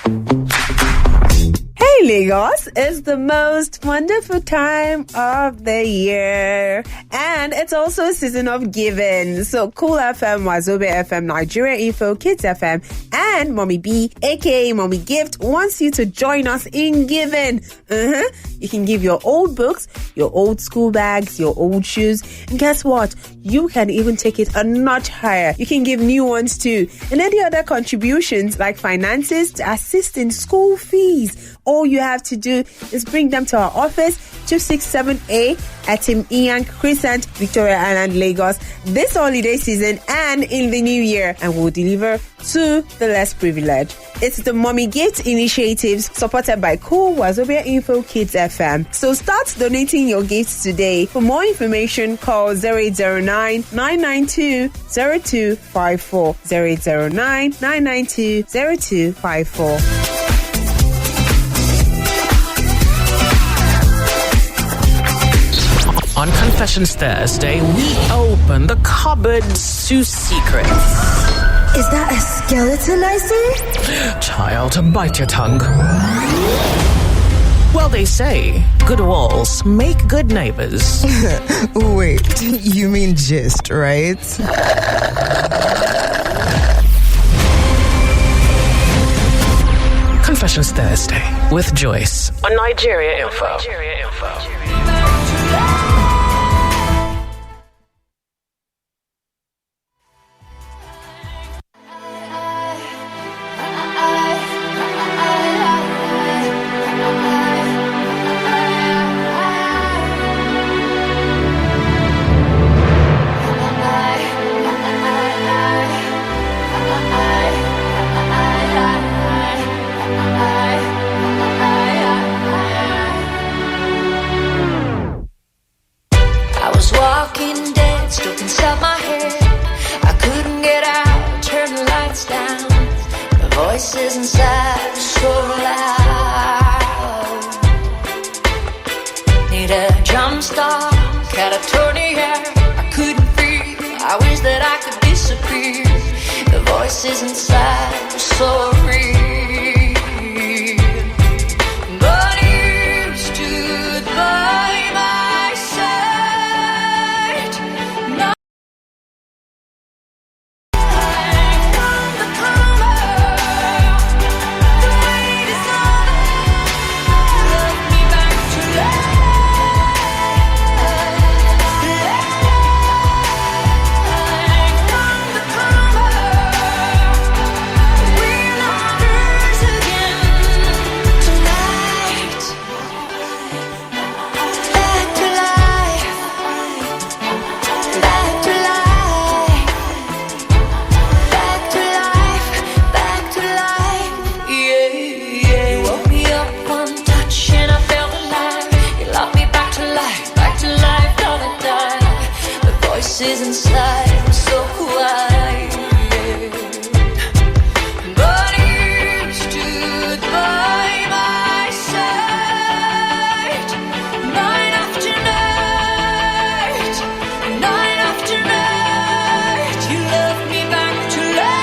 Hey Lagos, it's the most wonderful time of the year. And it's also a season of giving. So Cool FM, Wazobia FM, Nigeria Info, Kids FM, and Mommy B, aka Mommy Gift, wants you to join us in giving. You can give your old books, your old school bags, your old shoes. And guess what? You can even take it a notch higher. You can give new ones too. And any other contributions like finances to assist in school fees. All you have to do is bring them to our office, 267A at Tim Ian Crescent, Victoria Island, Lagos, this holiday season and in the new year, and we'll deliver to the less privileged. It's the Mommy Gift initiatives supported by Cool Wazobia Info Kids FM. So start donating your gifts today. For more information, call 0809-992-0254, 0809-992-0254. On Confessions Thursday, we open the cupboards to secrets. Is that a skeleton I see? Child, bite your tongue. Well, they say good walls make good neighbors. Wait, you mean gist, right? Confessions Thursday with Joyce on Nigeria Info. Voices inside were so loud. Need a jump start, catatonia. I couldn't breathe. I wish that I could disappear. The voices inside were so real. But you stood by my side. No. Voices inside were so quiet, but you stood by my side, night after night, night after night. You loved me back to life.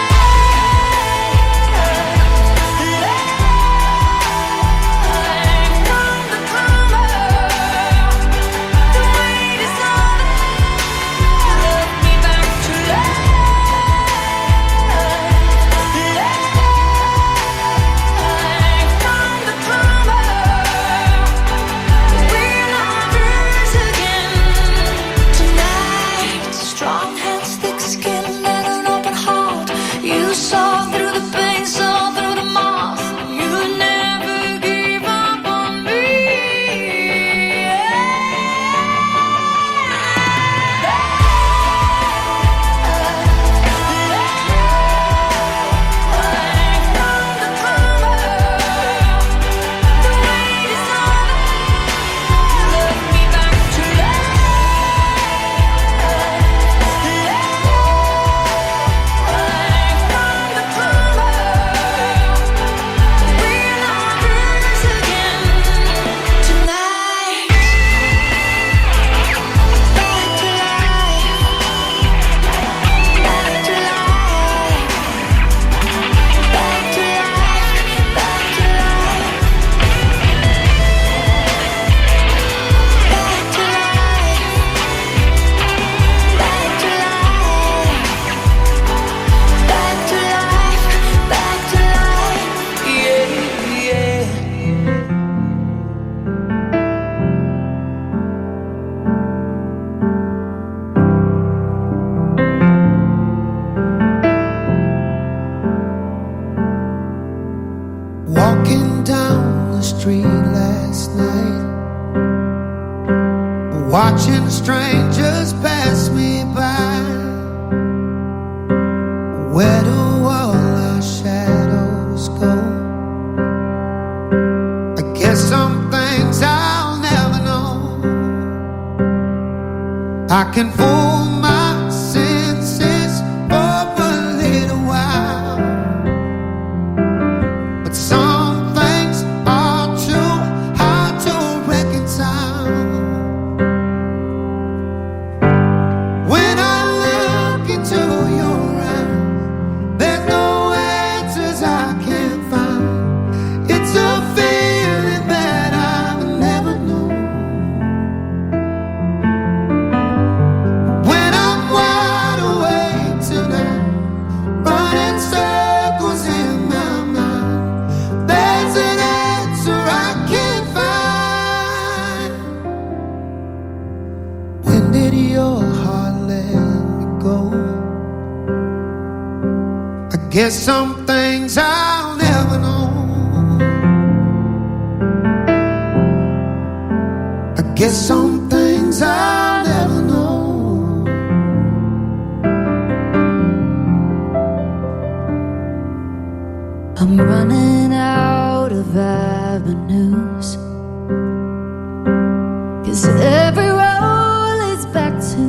Walking down the street last night, watching strangers pass me by. Where do all our shadows go? I guess some things I'll never know. I can fool my senses for a little while, but some things are too hard to reconcile. When I look into your eyes, there's no answers I can't find. It's a feeling that I've never known. When I'm wide awake tonight, running circles in my mind, there's an answer I can't find. When did your heart let me go? I guess some things I'll never know. I guess some things I'll never know. I'm running out of avenues, 'cause every road leads back to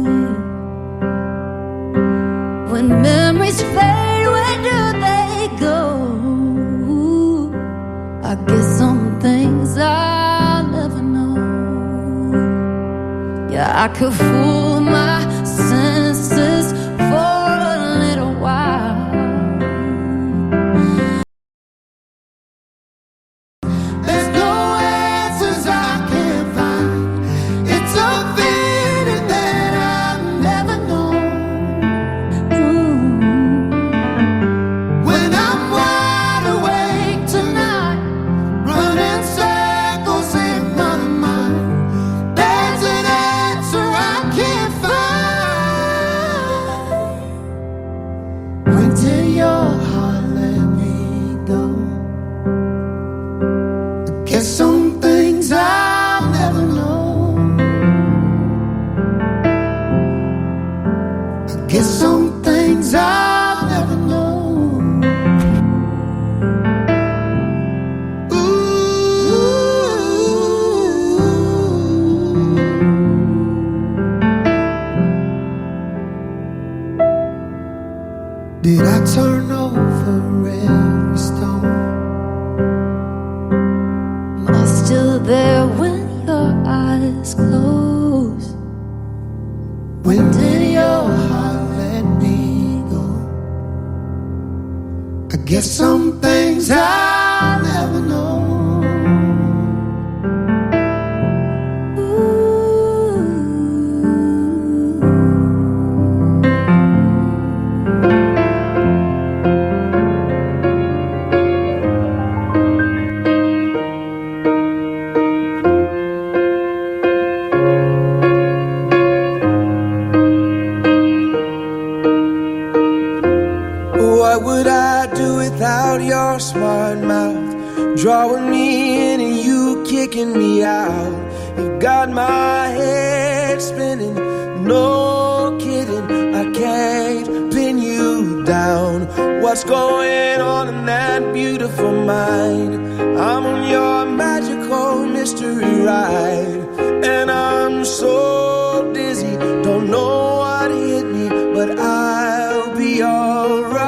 you. When memories fade, where do they go? I guess some things I'll never know. Yeah, I could fool my senses for a little while. There's no answers I can't find. It's a feeling that I've never known. When I'm wide awake tonight, running circles in my mind, there's an answer I can't find. When did your heart let me go? I guess some things I'll never know. I guess some things I'll never know. Did I turn over every stone? Am I still there when your eyes close? When did your heart let me go? I guess some things I'll never know. What would I do without your smart mouth? Drawing me in and you kicking me out. You got my head spinning, no kidding. I can't pin you down. What's going on in that beautiful mind? I'm on your magical mystery ride, and I'm so dizzy, don't know what hit me, but I'll be alright.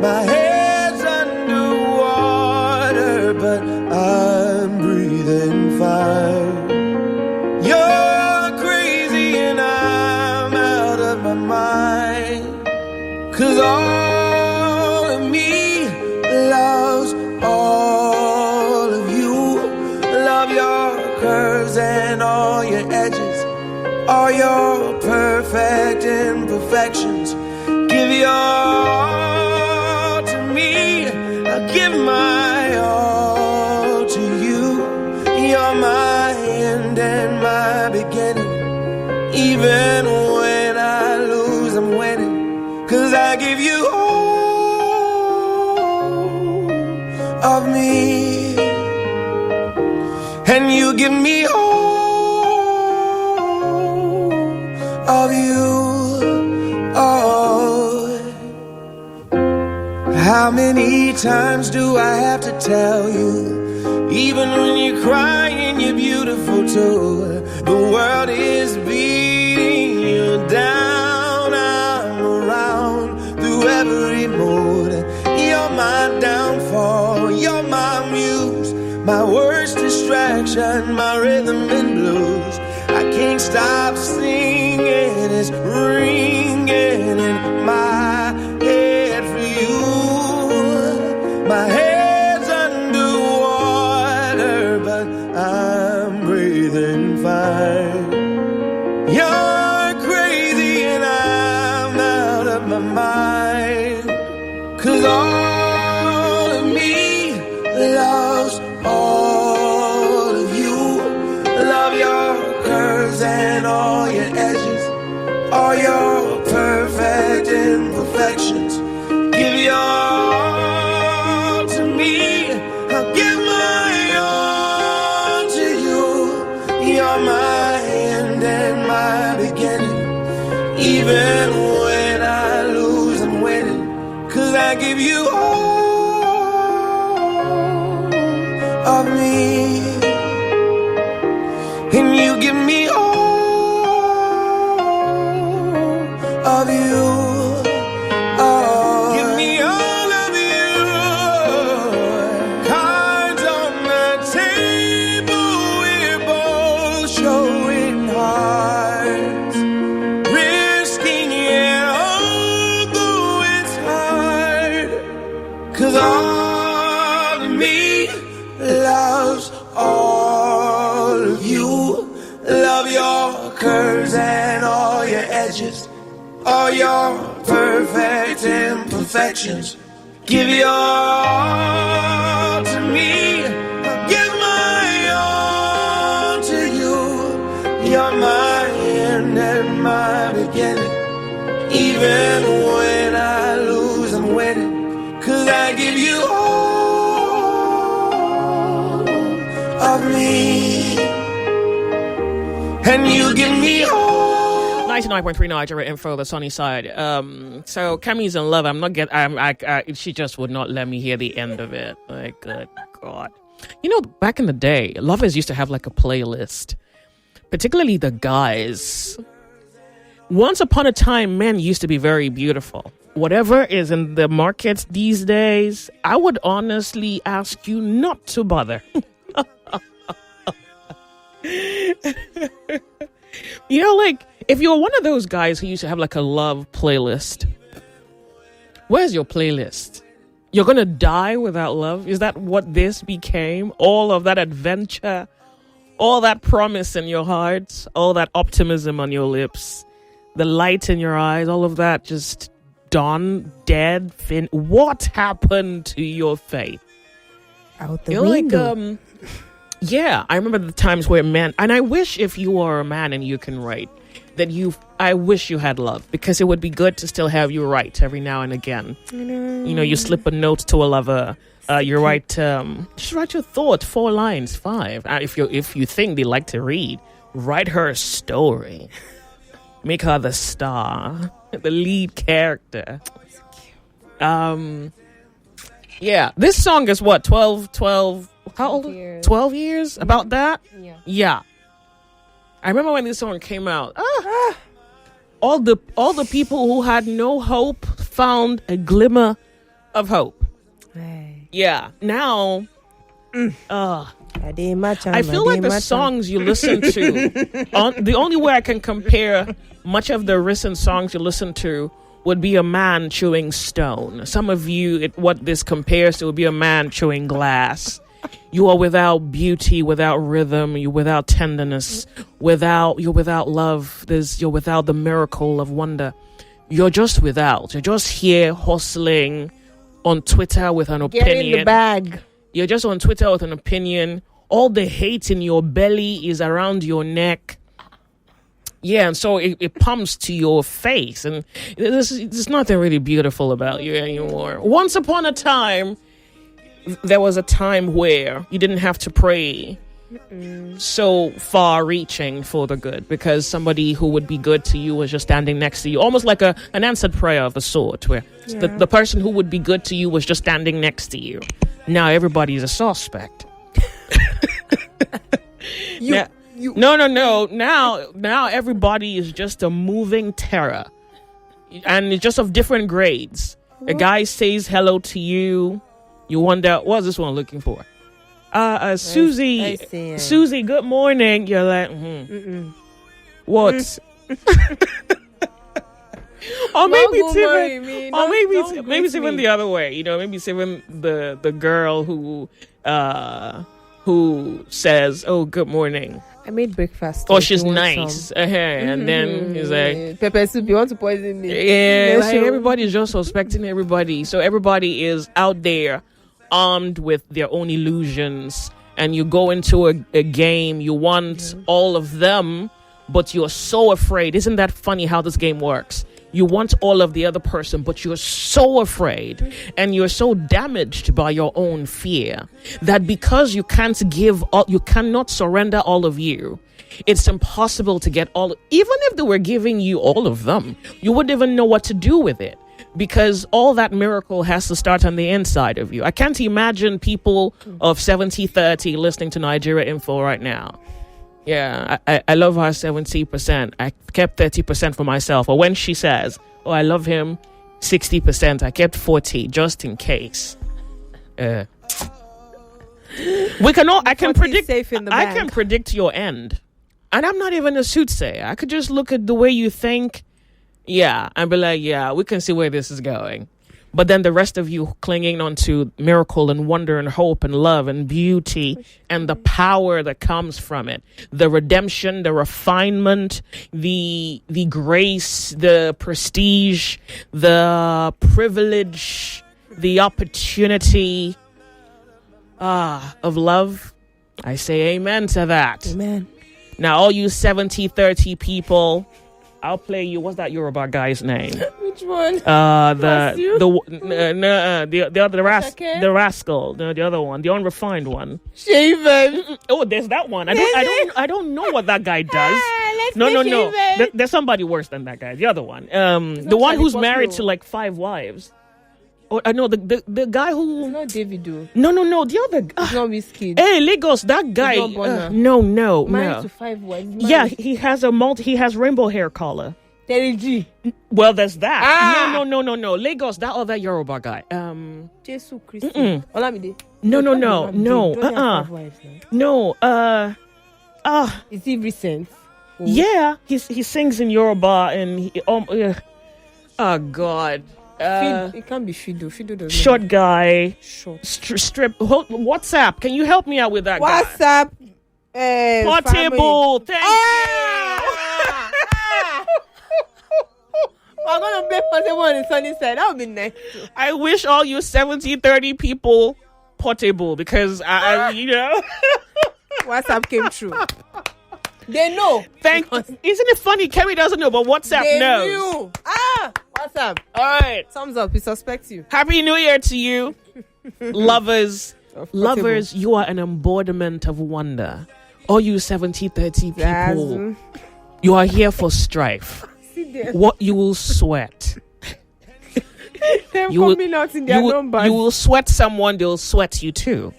My head's underwater, but I'm breathing fine. You're crazy and I'm out of my mind, 'cause all of me loves all of you. Love your curves and all your edges, all your perfect imperfections. Give your all to me, I'll give my all to you. You're my end and my beginning. Even when I lose, I'm winning, 'cause I give you all of me, and you give me all of you. Oh, how many times do I have to tell you, even when you're crying, you're beautiful too. The world is beating you down. I'm around through every mood. You're my downfall, you're my muse, my worst distraction, my rhythm and blues. I can't stop singing, it's ringing in my head for you. My head's underwater, but I'm breathing fine. You're crazy and I'm out of my mind. 'Cause all of me loves all of you. Love your curves and all your edges, all your perfect imperfections. Give your all to me, I'll give my all to you. You're my end and my beginning. Even when I lose, I'm winning. 'Cause I give you all of me, and you give me all of you. Oh, give me all of you. Cards on the table, we're both showing hearts, risking it although it's hard. 'Cause all of me loves all of you. Love your curves and all your edges, all your perfect imperfections. Give your all to me, I'll give my all to you. You're my end and my beginning. Even when I lose, I'm winning. 'Cause I give you all of me, and you give me all. 99.3 Nigeria Info, the sunny side. So Kami's in love. She just would not let me hear the end of it. Like, good God. You know, back in the day, lovers used to have like a playlist, particularly the guys. Once upon a time, men used to be very beautiful. Whatever is in the markets these days, I would honestly ask you not to bother. You know, like, if you're one of those guys who used to have like a love playlist, where's your playlist? You're gonna die without love? Is that what this became? All of that adventure, all that promise in your heart, all that optimism on your lips, the light in your eyes, all of that just done, dead, what happened to your faith? Out the window. Like, yeah, I remember the times where men, and I wish if you are a man and you can write, that I wish you had love, because it would be good to still have you write every now and again. You know, you slip a note to a lover, you write, just write your thought, 4 lines, 5. If you think they like to read, write her a story. Make her the star, the lead character. Yeah, this song is what, 12, how old? 12 years? About that? Yeah. I remember when this song came out. All the people who had no hope found a glimmer of hope. Hey. Yeah. Now, I feel like the songs you listen to, the only way I can compare much of the recent songs you listen to would be a man chewing stone. Some of you, what this compares to would be a man chewing glass. You are without beauty, without rhythm, you're without tenderness, you're without love, you're without the miracle of wonder. You're just without. You're just here hustling on Twitter with an opinion. Get in the bag. You're just on Twitter with an opinion. All the hate in your belly is around your neck. Yeah, and so it pumps to your face. And there's nothing really beautiful about you anymore. Once upon a time, there was a time where you didn't have to pray so far reaching for the good, because somebody who would be good to you was just standing next to you, almost like an answered prayer of a sort, where the person who would be good to you was just standing next to you. Now everybody is a suspect. No. Now everybody is just a moving terror, and it's just of different grades. A guy says hello to you, you wonder, what's this one looking for? Susie, good morning. You're like, what? Or maybe it's even the other way. You know, maybe it's even the girl who says, "Oh, good morning. I made breakfast." Oh, she's nice. And then he's like, pepper soup. You want to poison me? Yeah, like everybody's just suspecting everybody. So everybody is out there, armed with their own illusions, and you go into a game, you want all of them, but you're so afraid. Isn't that funny how this game works? You want all of the other person, but you're so afraid and you're so damaged by your own fear that because you cannot surrender all of you, it's impossible to get all. Even if they were giving you all of them, you wouldn't even know what to do with it, because all that miracle has to start on the inside of you. I can't imagine people of 70-30 listening to Nigeria Info right now. Yeah, I love her 70%. I kept 30% for myself. Or when she says, "Oh, I love him 60%," I kept 40 just in case. I can predict. Safe in the I bank. can predict your end, and I'm not even a soothsayer. I could just look at the way you think, and be like, "Yeah, we can see where this is going." But then the rest of you clinging on to miracle and wonder and hope and love and beauty and the power that comes from it, the redemption, the refinement, the grace, the prestige, the privilege, the opportunity of love. I say amen to that. Amen. Now, all you 70-30 people, I'll play you. What's that Yoruba guy's the one? The rascal. No, the other one, the unrefined one. Shaven. Oh, there's that one. I don't know what that guy does. No. There's somebody worse than that guy. The other one. The one who's married to like 5 wives. Oh, I know the guy who. It's not Davido. No. The other guy. It's not Whiskey. Hey, Lagos. That guy. No. Married to 5 wives. Yeah, he has He has rainbow hair color. Terry G. Well, there's that. No. Lagos, that other Yoruba guy. Jesus Christ. Olamide. No. Is he recent? Oh. Yeah, he sings in Yoruba and oh God. It can't be Fido. Fido doesn't. Short guy. Short. Strip. WhatsApp. Can you help me out with that guy? WhatsApp. Portable. Thank you. I'm gonna play Portable on the sunny side. That would be nice too. I wish all you 70-30 people Portable, because I WhatsApp came true. They know. Isn't it funny? Kerry doesn't know, but WhatsApp knows. Knew. WhatsApp. All right. Thumbs up. We suspect you. Happy New Year to you, lovers. Lovers, you are an embodiment of wonder. All you 70-30 people, you are here for strife. What you will sweat. You will sweat someone, they'll sweat you too.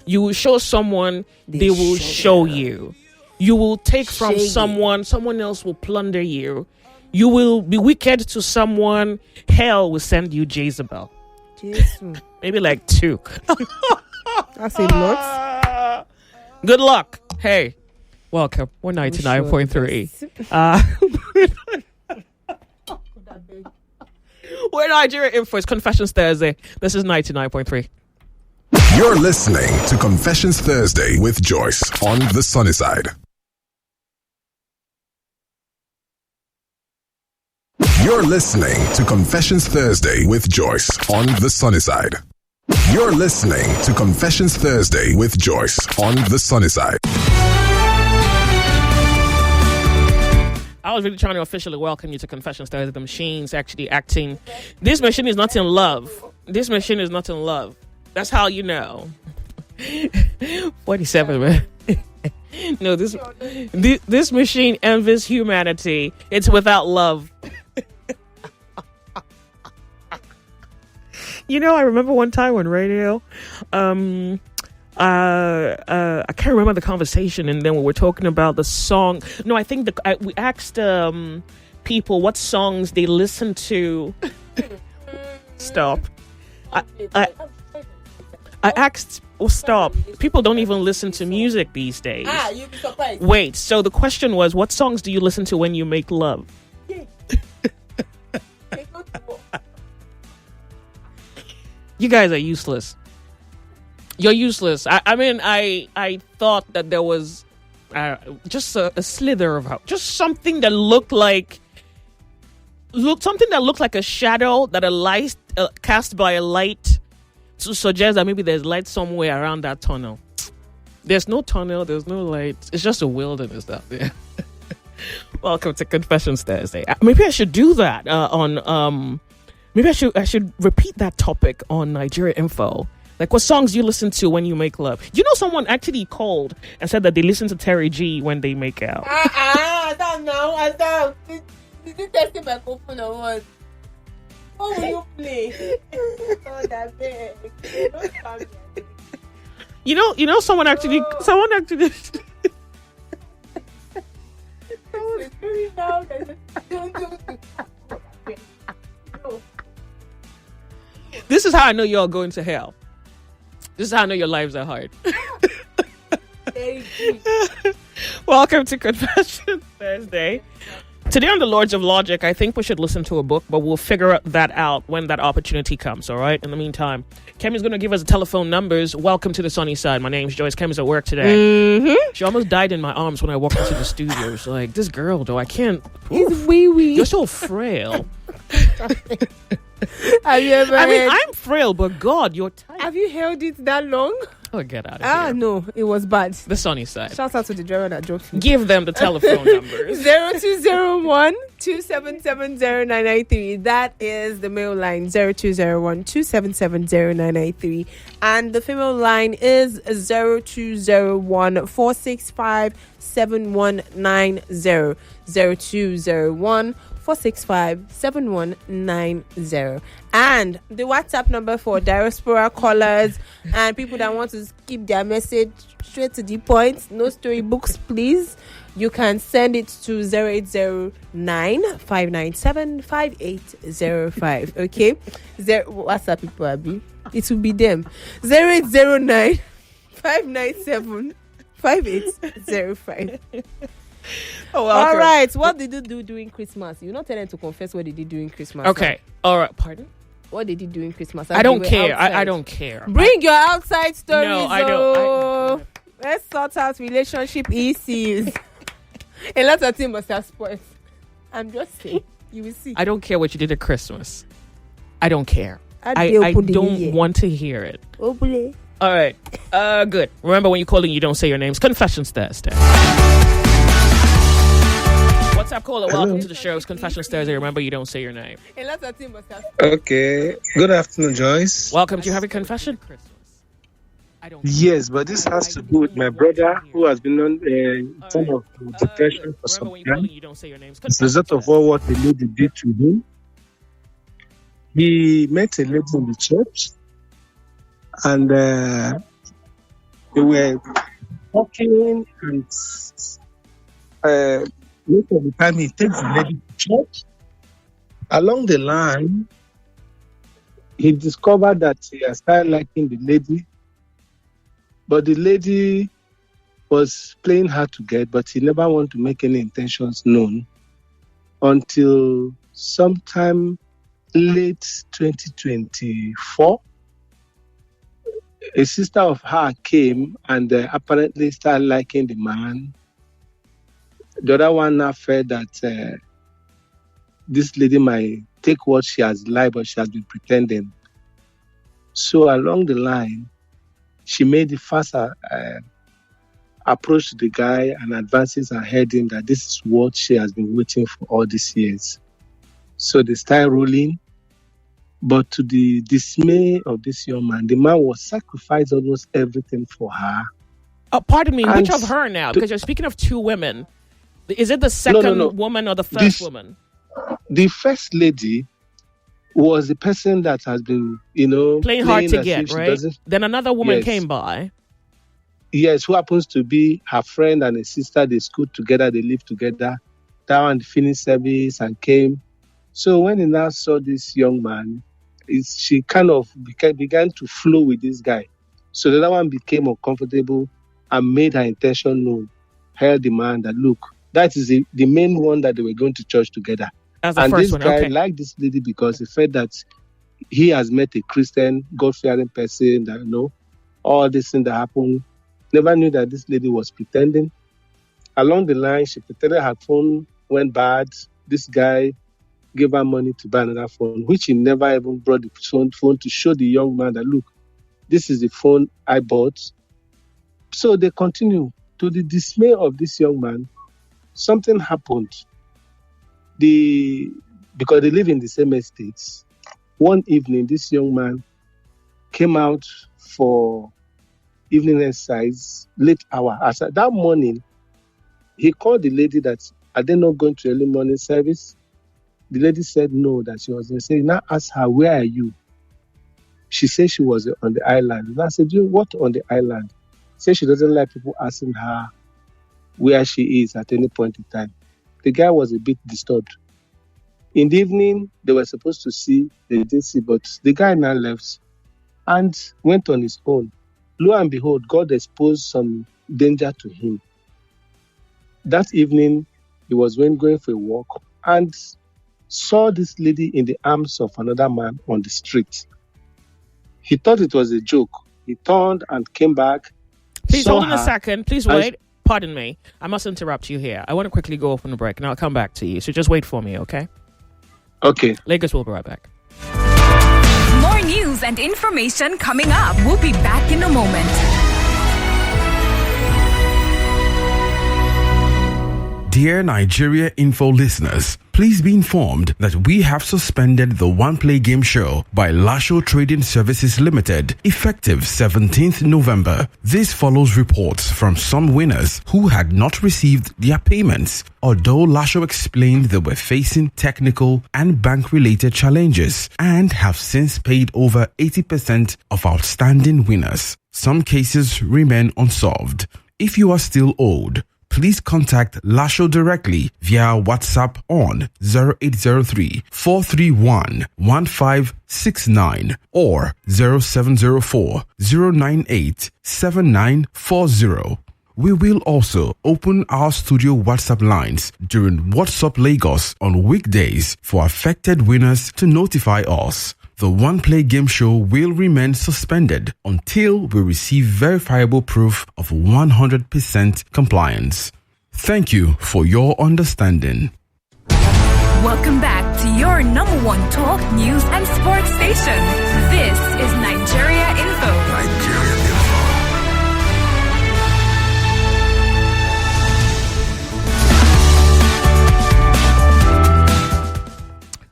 You will show someone, they will show you. You will take from someone else will plunder you. You will be wicked to someone, hell will send you Jezebel. Maybe like 2. That's a lot. Good luck. Hey, welcome. We're 99.3. We're Nigeria Info. It's Confessions Thursday. This is 99.3. You're listening to Confessions Thursday with Joyce on the sunny side. You're listening to Confessions Thursday with Joyce on the sunny side. You're listening to Confessions Thursday with Joyce on the sunny side. I was really trying to officially welcome you to Confessions Thursday. The machine's actually acting. This machine is not in love. That's how you know. 47, man. No, this machine envies humanity. It's without love. I remember one time on radio, I can't remember the conversation, and then we were talking about the song. No, I think we asked people what songs they listen to. Stop. I asked, stop. People don't even listen to music these days. You'll be surprised. Wait, so the question was, what songs do you listen to when you make love? You guys are useless. You're useless. I thought that there was just a slither of hope. Just something that looked like a shadow that a light cast by a light to suggest that maybe there's light somewhere around that tunnel. There's no tunnel, there's no light. It's just a wilderness out there. Welcome to Confessions Thursday. Maybe I should do that maybe I should repeat that topic on Nigeria Info. Like, what songs do you listen to when you make love? Someone actually called and said that they listen to Terry G when they make out. I don't know. Did you test my phone or what? How will you play? Oh, that big. Someone actually. This is how I know you're all going to hell. This is how I know your lives are hard. Welcome to Confession Thursday. Today on the Lords of Logic, I think we should listen to a book, but we'll figure that out when that opportunity comes, all right? In the meantime, Kemi's going to give us telephone numbers. Welcome to the sunny side. My name's Joyce. Kemi's at work today. Mm-hmm. She almost died in my arms when I walked into the studio. She's like, this girl, though, I can't. It's wee-wee. You're so frail. Have you ever I'm frail, but God, you're tight. Have you held it that long? Oh, get out of here. No, it was bad. The sunny side. Shout out to the driver that drove me. Give them the telephone numbers. 0201-277-0993. That is the male line, 0201-277-0993. And the female line is 0201-465-7190. 0201-465-7190. And the WhatsApp number for diaspora callers and people that want to keep their message straight to the point, no storybooks, please. You can send it to 0809-597-5805. Okay? WhatsApp people, Abby. It will be them. 0809-597-5805. Oh, all right. What did you do during Christmas? You're not telling them to confess what they did during Christmas. Okay. All right. Pardon? What did you do during Christmas? I don't care. I don't care. Bring your outside stories. No, I don't. Let's sort out relationship issues. A lot of things must have spoiled. I'm just saying. You will see. I don't care what you did at Christmas. I don't care. I don't want to hear it. Oh, boy. All right. Good. Remember, when you're calling, you don't say your names. Confessions Thursday. WhatsApp caller, welcome to the show. It's Confessions Thursday. Remember, you don't say your name. Okay. Good afternoon, Joyce. Welcome. Do you have a confession? Yes, but this has to do with my brother who has been on some of depression for some time. As a result of what the lady did to him. He met a lady in the church and they were talking, and most of the time he takes the lady to church. Along the line, he discovered that he had started liking the lady, but the lady was playing hard to get, but he never wanted to make any intentions known until sometime late 2024. A sister of her came and apparently started liking the man. The other one now felt that this lady might take what she has lied, but she has been pretending. So along the line, she made the first approach to the guy and advances ahead him that this is what she has been waiting for all these years. So they start rolling. But to the dismay of this young man, the man was sacrificed almost everything for her. Pardon me, And which of her now? Because you're speaking of two women. Is it the second woman or the first woman? The first lady was the person that has been, playing hard to get, right? Then another woman came by. Yes, who happens to be her friend and a sister. They schooled together, they lived together. That one finished service and came. So when he now saw this young man, she kind of began to flow with this guy. So the other one became uncomfortable and made her intention known. Held the man that, look, that is the main one that they were going to church together. That's the and first this one. guy Okay. liked this lady because he felt that he has met a Christian, God-fearing person that, all this thing that happened. Never knew that this lady was pretending. Along the line, she pretended her phone went bad. This guy gave her money to buy another phone, which he never even brought the phone to show the young man that, look, this is the phone I bought. So they continue. To the dismay of this young man, something happened. Because they live in the same estates, one evening, this young man came out for evening exercise, late hour. As that morning, he called the lady that, are they not going to early morning service? The lady said no, that she was there. So he now asked her, where are you? She said she was on the island. And I said, what on the island? She said she doesn't like people asking her where she is at any point in time. The guy was a bit disturbed. In the evening, they were supposed to see, they didn't see, but the guy now left and went on his own. Lo and behold, God exposed some danger to him. That evening, he was going for a walk and saw this lady in the arms of another man on the street. He thought it was a joke. He turned and came back. Please hold on a second. Please wait. Pardon me. I must interrupt you here. I want to quickly go off on a break and I'll come back to you. So just wait for me, okay? Okay. Lagos will be right back. More news and information coming up. We'll be back in a moment. Dear Nigeria Info listeners, please be informed that we have suspended the One Play Game Show by Lasho Trading Services Limited effective 17th November. This follows reports from some winners who had not received their payments, although Lasho explained they were facing technical and bank-related challenges and have since paid over 80% of outstanding winners. Some cases remain unsolved. If you are still owed, please contact Lasho directly via WhatsApp on 0803-431-1569 or 0704-098-7940. We will also open our studio WhatsApp lines during WhatsApp Lagos on weekdays for affected winners to notify us. The One Play Game Show will remain suspended until we receive verifiable proof of 100% compliance. Thank you for your understanding. Welcome back to your number one talk, news, and sports station. This is Nigeria Info.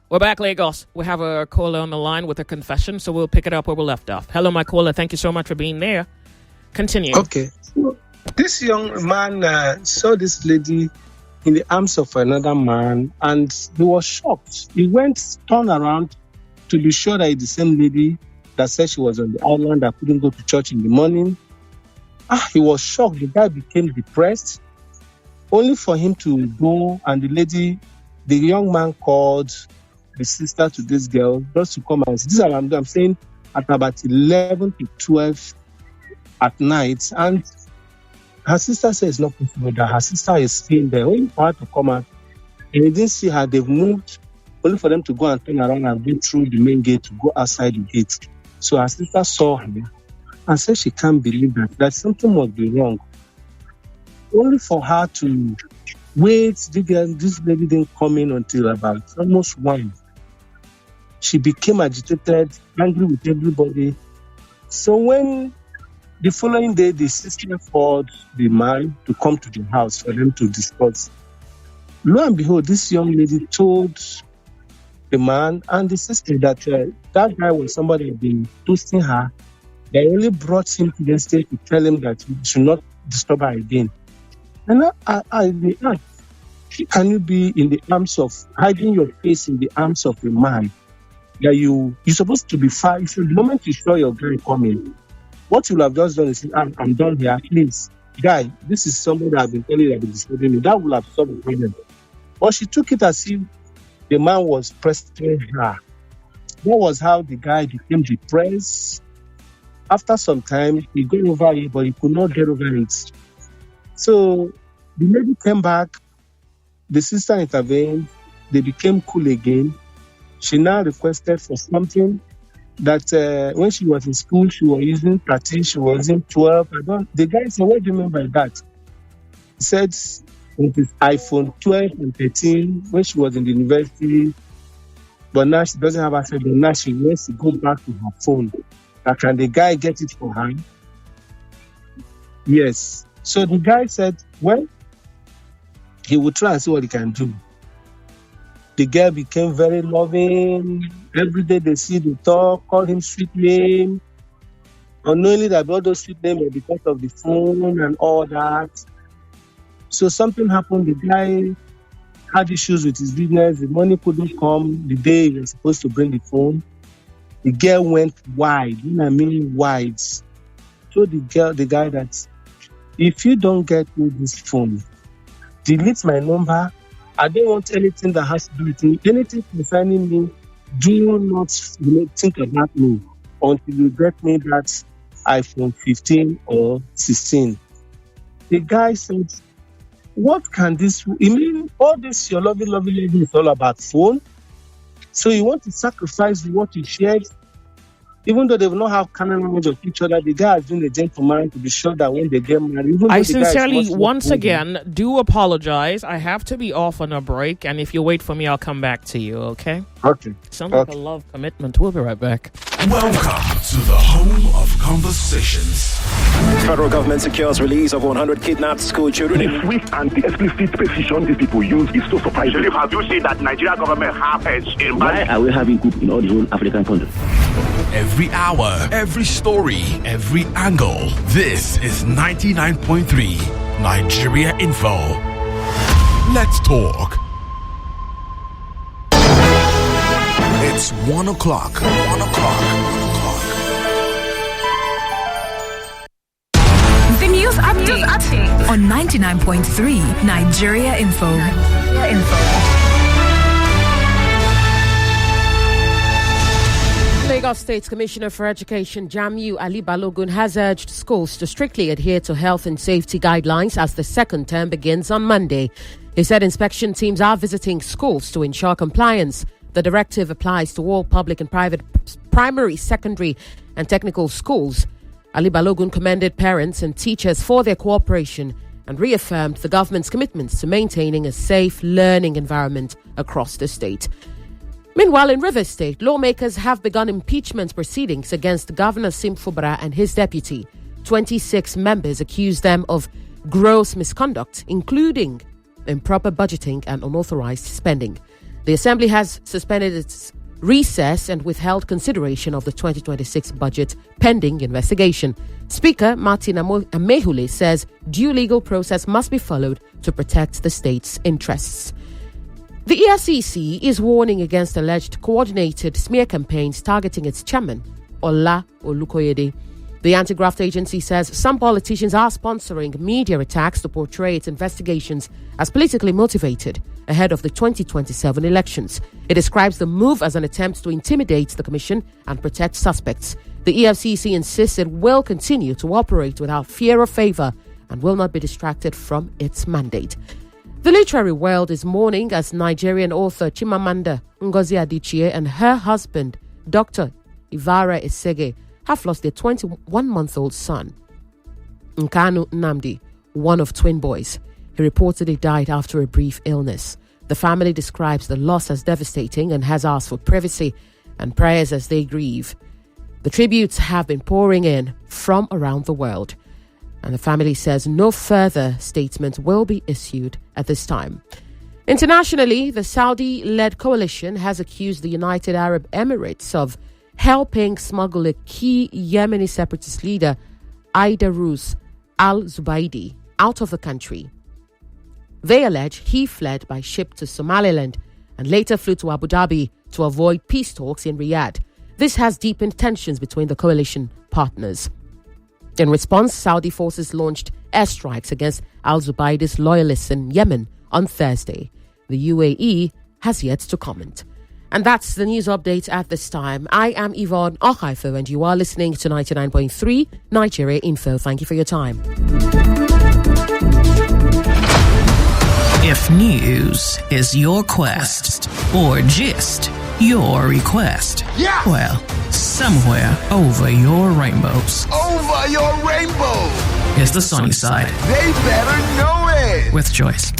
We're back, Lagos. We have a caller on the line with a confession, so we'll pick it up where we left off. Hello, my caller. Thank you so much for being there. Continue. Okay. This young man saw this lady in the arms of another man and he was shocked. He turned around to be sure that it's the same lady that said she was on the island that couldn't go to church in the morning. He was shocked. The guy became depressed, only for him to go and the young man called the sister to this girl just to come and see. This is what I'm saying at about 11 to 12 at night. And her sister says it's not possible that her sister is staying there, only for her to come out. And he didn't see her. They've moved, only for them to go and turn around and go through the main gate to go outside the gate. So her sister saw her and said she can't believe that something must be wrong. Only for her to wait. This lady didn't come in until about almost 1. She became agitated, angry with everybody. So when the following day, the sister called the man to come to the house for them to discuss. Lo and behold, this young lady told the man and the sister that that guy was somebody who had been toasting her. They only brought him to the state to tell him that he should not disturb her again. And I asked, can you be in the arms of, hiding your face in the arms of a man that you're supposed to be far? So the moment you saw your guy coming, what you would have just done is, I'm done here, please. Guy, this is somebody that I've been telling you that been disturbing me. That would have solved the problem. But she took it as if the man was pressing her. That was how the guy became depressed. After some time, he got over it, but he could not get over it. So the lady came back, the sister intervened, they became cool again. She now requested for something that when she was in school, she was using 13, she was using 12. The guy said, what do you mean by that? He said it is iPhone 12 and 13 when she was in the university, but now she doesn't have access, but now she wants to go back to her phone. Can the guy get it for her? Yes. So the guy said, well, he would try and see what he can do. The girl became very loving. Every day they see the talk, call him sweet name. Unknowingly that all those sweet names were because of the phone and all that. So something happened. The guy had issues with his business. The money couldn't come the day he was supposed to bring the phone. The girl went wide. You know what I mean? Wide. So the guy that, if you don't get me this phone, delete my number. I don't want anything that has to do with me. Anything concerning me, do not think about me until you get me that iPhone 15 or 16. The guy said, what can this... You mean all this your lovely lady is all about phone? So you want to sacrifice what you shared? Even though they will not have carnal knowledge of each other, the guy has been a gentleman to be sure that when they get married... I sincerely, once again, do apologize. I have to be off on a break, and if you wait for me, I'll come back to you, okay? Okay. Sounds like a love commitment. We'll be right back. Welcome to the home of conversations. Federal government secures release of 100 kidnapped school children. The swift and the explicit precision these people use is so surprising. Have you seen that Nigeria government have heads in Why are we having coup in all the whole African countries? Every hour, every story, every angle. This is 99.3 Nigeria Info. Let's talk. It's 1 o'clock. 1 o'clock. The news update on 99.3 Nigeria Info. Lagos State Commissioner for Education Jamiu Ali Balogun has urged schools to strictly adhere to health and safety guidelines as the second term begins on Monday. He said inspection teams are visiting schools to ensure compliance. The directive applies to all public and private primary, secondary and technical schools. Ali Balogun commended parents and teachers for their cooperation and reaffirmed the government's commitments to maintaining a safe learning environment across the state. Meanwhile, in Rivers State, lawmakers have begun impeachment proceedings against Governor Sim Fubara and his deputy. 26 members accuse them of gross misconduct, including improper budgeting and unauthorized spending. The Assembly has suspended its recess and withheld consideration of the 2026 budget pending investigation. Speaker Martin Amehule says due legal process must be followed to protect the state's interests. The EFCC is warning against alleged coordinated smear campaigns targeting its chairman, Ola Olukoyede. The anti-graft agency says some politicians are sponsoring media attacks to portray its investigations as politically motivated ahead of the 2027 elections. It describes the move as an attempt to intimidate the commission and protect suspects. The EFCC insists it will continue to operate without fear or favor and will not be distracted from its mandate. The literary world is mourning as Nigerian author Chimamanda Ngozi Adichie and her husband, Dr. Ivara Esege, have lost their 21-month-old son, Nkanu Nnamdi, one of twin boys. He reportedly died after a brief illness. The family describes the loss as devastating and has asked for privacy and prayers as they grieve. The tributes have been pouring in from around the world, and the family says no further statement will be issued at this time. Internationally, the Saudi-led coalition has accused the United Arab Emirates of helping smuggle a key Yemeni separatist leader, Aidarus al-Zubaidi, out of the country. They allege he fled by ship to Somaliland and later flew to Abu Dhabi to avoid peace talks in Riyadh. This has deepened tensions between the coalition partners. In response, Saudi forces launched airstrikes against al-Zubaidi's loyalists in Yemen on Thursday. The UAE has yet to comment. And that's the news update at this time. I am Yvonne Okhaifo, and you are listening to 99.3 Nigeria Info. Thank you for your time. If news is your quest or gist your request, well, somewhere over your rainbows. Over your rainbow. Is the sunny side. They better know it. With Joyce.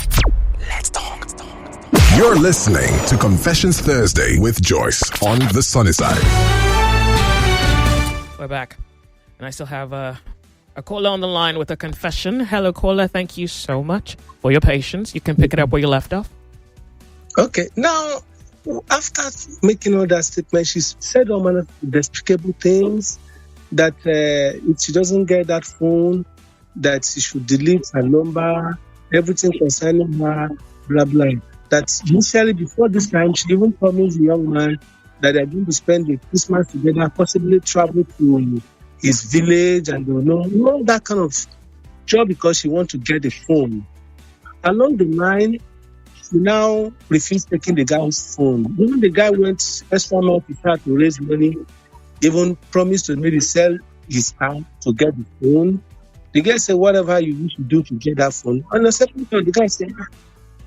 Let's talk. You're listening to Confessions Thursday with Joyce on the sunny side. We're back. And I still have a caller on the line with a confession. Hello, caller. Thank you so much for your patience. You can pick it up where you left off. Okay. Now, after making all that statement, she said all manner of despicable things, that if she doesn't get that phone, that she should delete her number, everything concerning her, blah, blah. That initially, before this time, she even promised the young man that they're going to spend the Christmas together, possibly travel to his village, and all that kind of job because she wants to get the phone. Along the line, she now refused taking the guy's phone. Even the guy went extra mile to try to raise money, even promised to maybe sell his car to get the phone. The guy said, whatever you wish to do to get that phone. On the second time, the guy said,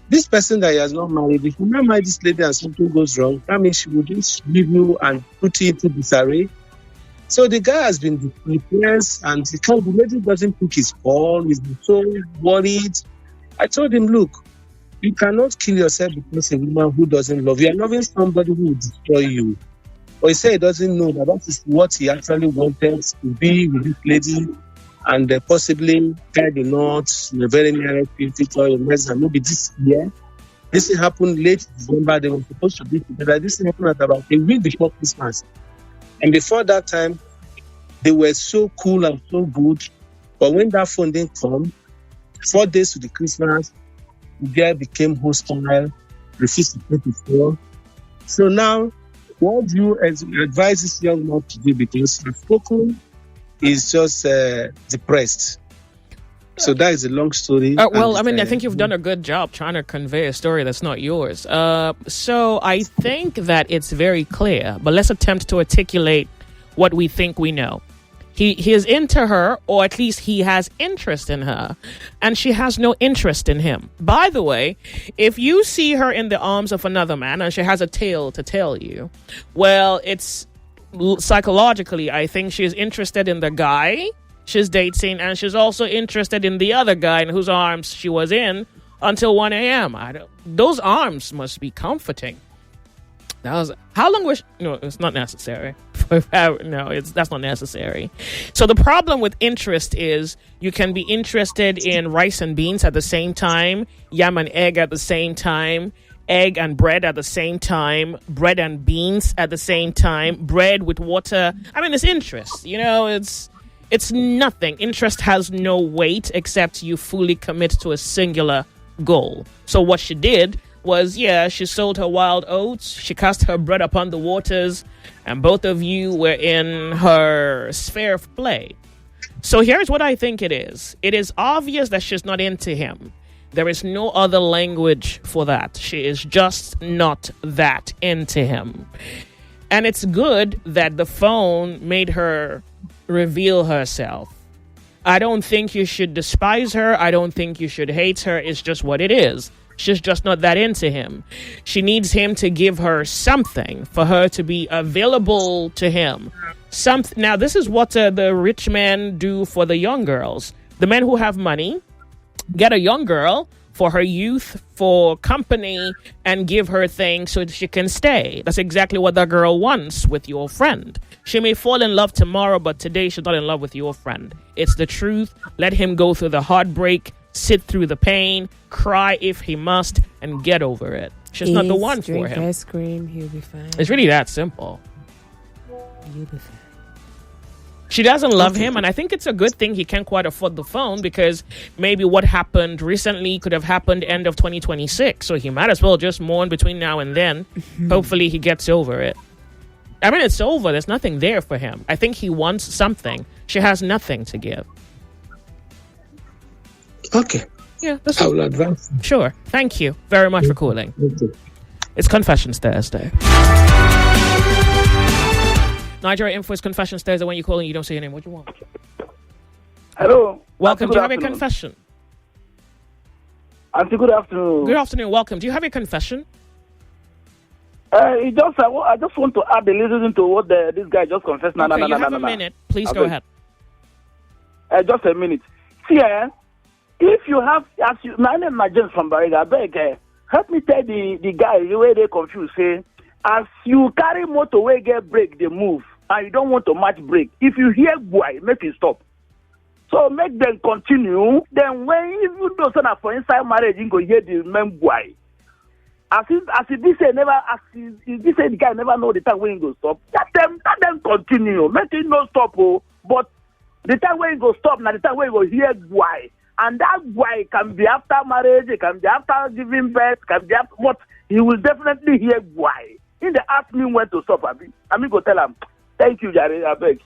this person that he has not married, if you not marry this lady and something goes wrong, that means she will just leave you and put you into disarray. So the guy has been depressed, and the lady doesn't pick his call. He's been so worried. I told him, look, you cannot kill yourself because a woman who doesn't love you. You're loving somebody who will destroy you. But he said he doesn't know that is what he actually wanted, to be with this lady and possibly tie the knots in a very near future, maybe this year. This thing happened late December. They were supposed to be together. This thing happened at about a week before Christmas. And before that time, they were so cool and so good. But when that phone didn't come, 4 days to the Christmas, the girl became hostile, refused to pay the phone. So now, what do you advise this young man to do? Because the spoken is just depressed. So that is a long story. Well, I think you've done a good job trying to convey a story that's not yours. So I think that it's very clear, but let's attempt to articulate what we think we know. He is into her, or at least he has interest in her, and she has no interest in him. By the way, if you see her in the arms of another man and she has a tale to tell you, well, it's psychologically, I think she's interested in the guy she's dating, and she's also interested in the other guy in whose arms she was in until 1 a.m. Those arms must be comforting. How long was... No, it's not necessary. That's not necessary. So the problem with interest is you can be interested in rice and beans at the same time, yam and egg at the same time, egg and bread at the same time, bread and beans at the same time, bread with water. It's interest. It's nothing. Interest has no weight except you fully commit to a singular goal. So what she did was, she sold her wild oats, she cast her bread upon the waters, and both of you were in her sphere of play. So here's what I think it is. It is obvious that she's not into him. There is no other language for that. She is just not that into him. And it's good that the phone made her reveal herself. I don't think you should despise her. I don't think you should hate her. It's just what it is. She's just not that into him. She needs him to give her something for her to be available to him. Now, this is what the rich men do for the young girls. The men who have money get a young girl for her youth, for company, and give her things so that she can stay. That's exactly what that girl wants with your friend. She may fall in love tomorrow, but today she's not in love with your friend. It's the truth. Let him go through the heartbreak, sit through the pain, cry if he must, and get over it. She's not the one for him. Drink ice cream, he'll be fine. It's really that simple. She doesn't love him, and I think it's a good thing he can't quite afford the phone, because maybe what happened recently could have happened end of 2026. So he might as well just mourn between now and then. Hopefully he gets over it. I mean, it's over. There's nothing there for him. I think he wants something. She has nothing to give. Okay. Yeah, I will advance. Sure. Thank you very much for calling. It's Confessions Thursday. Nigeria Info is Confessions Thursday. When you call and you don't say your name, what do you want? Hello. Welcome. Do you have a confession? Auntie, good afternoon. Good afternoon. Welcome. Do you have a confession? I just want to add a little thing to what this guy just confessed. You have a minute. Please go ahead. Just a minute. See, if you have, my name is James from Bariga, I beg, help me tell the guy the way they confused. Say, as you carry motor way get break, they move, and you don't want to match break. If you hear boy, make it stop. So make them continue. Then when you do something for inside marriage, you go hear the man boy. As if this say the guy never know the time when he go stop. Let them continue. Make it no stop. But the time when he go stop, now the time when he go hear boy. And that boy can be after marriage, it can be after giving birth, can be after, but he will definitely hear why. If they ask me when to stop, I mean go tell him, thank you, Jare, I beg.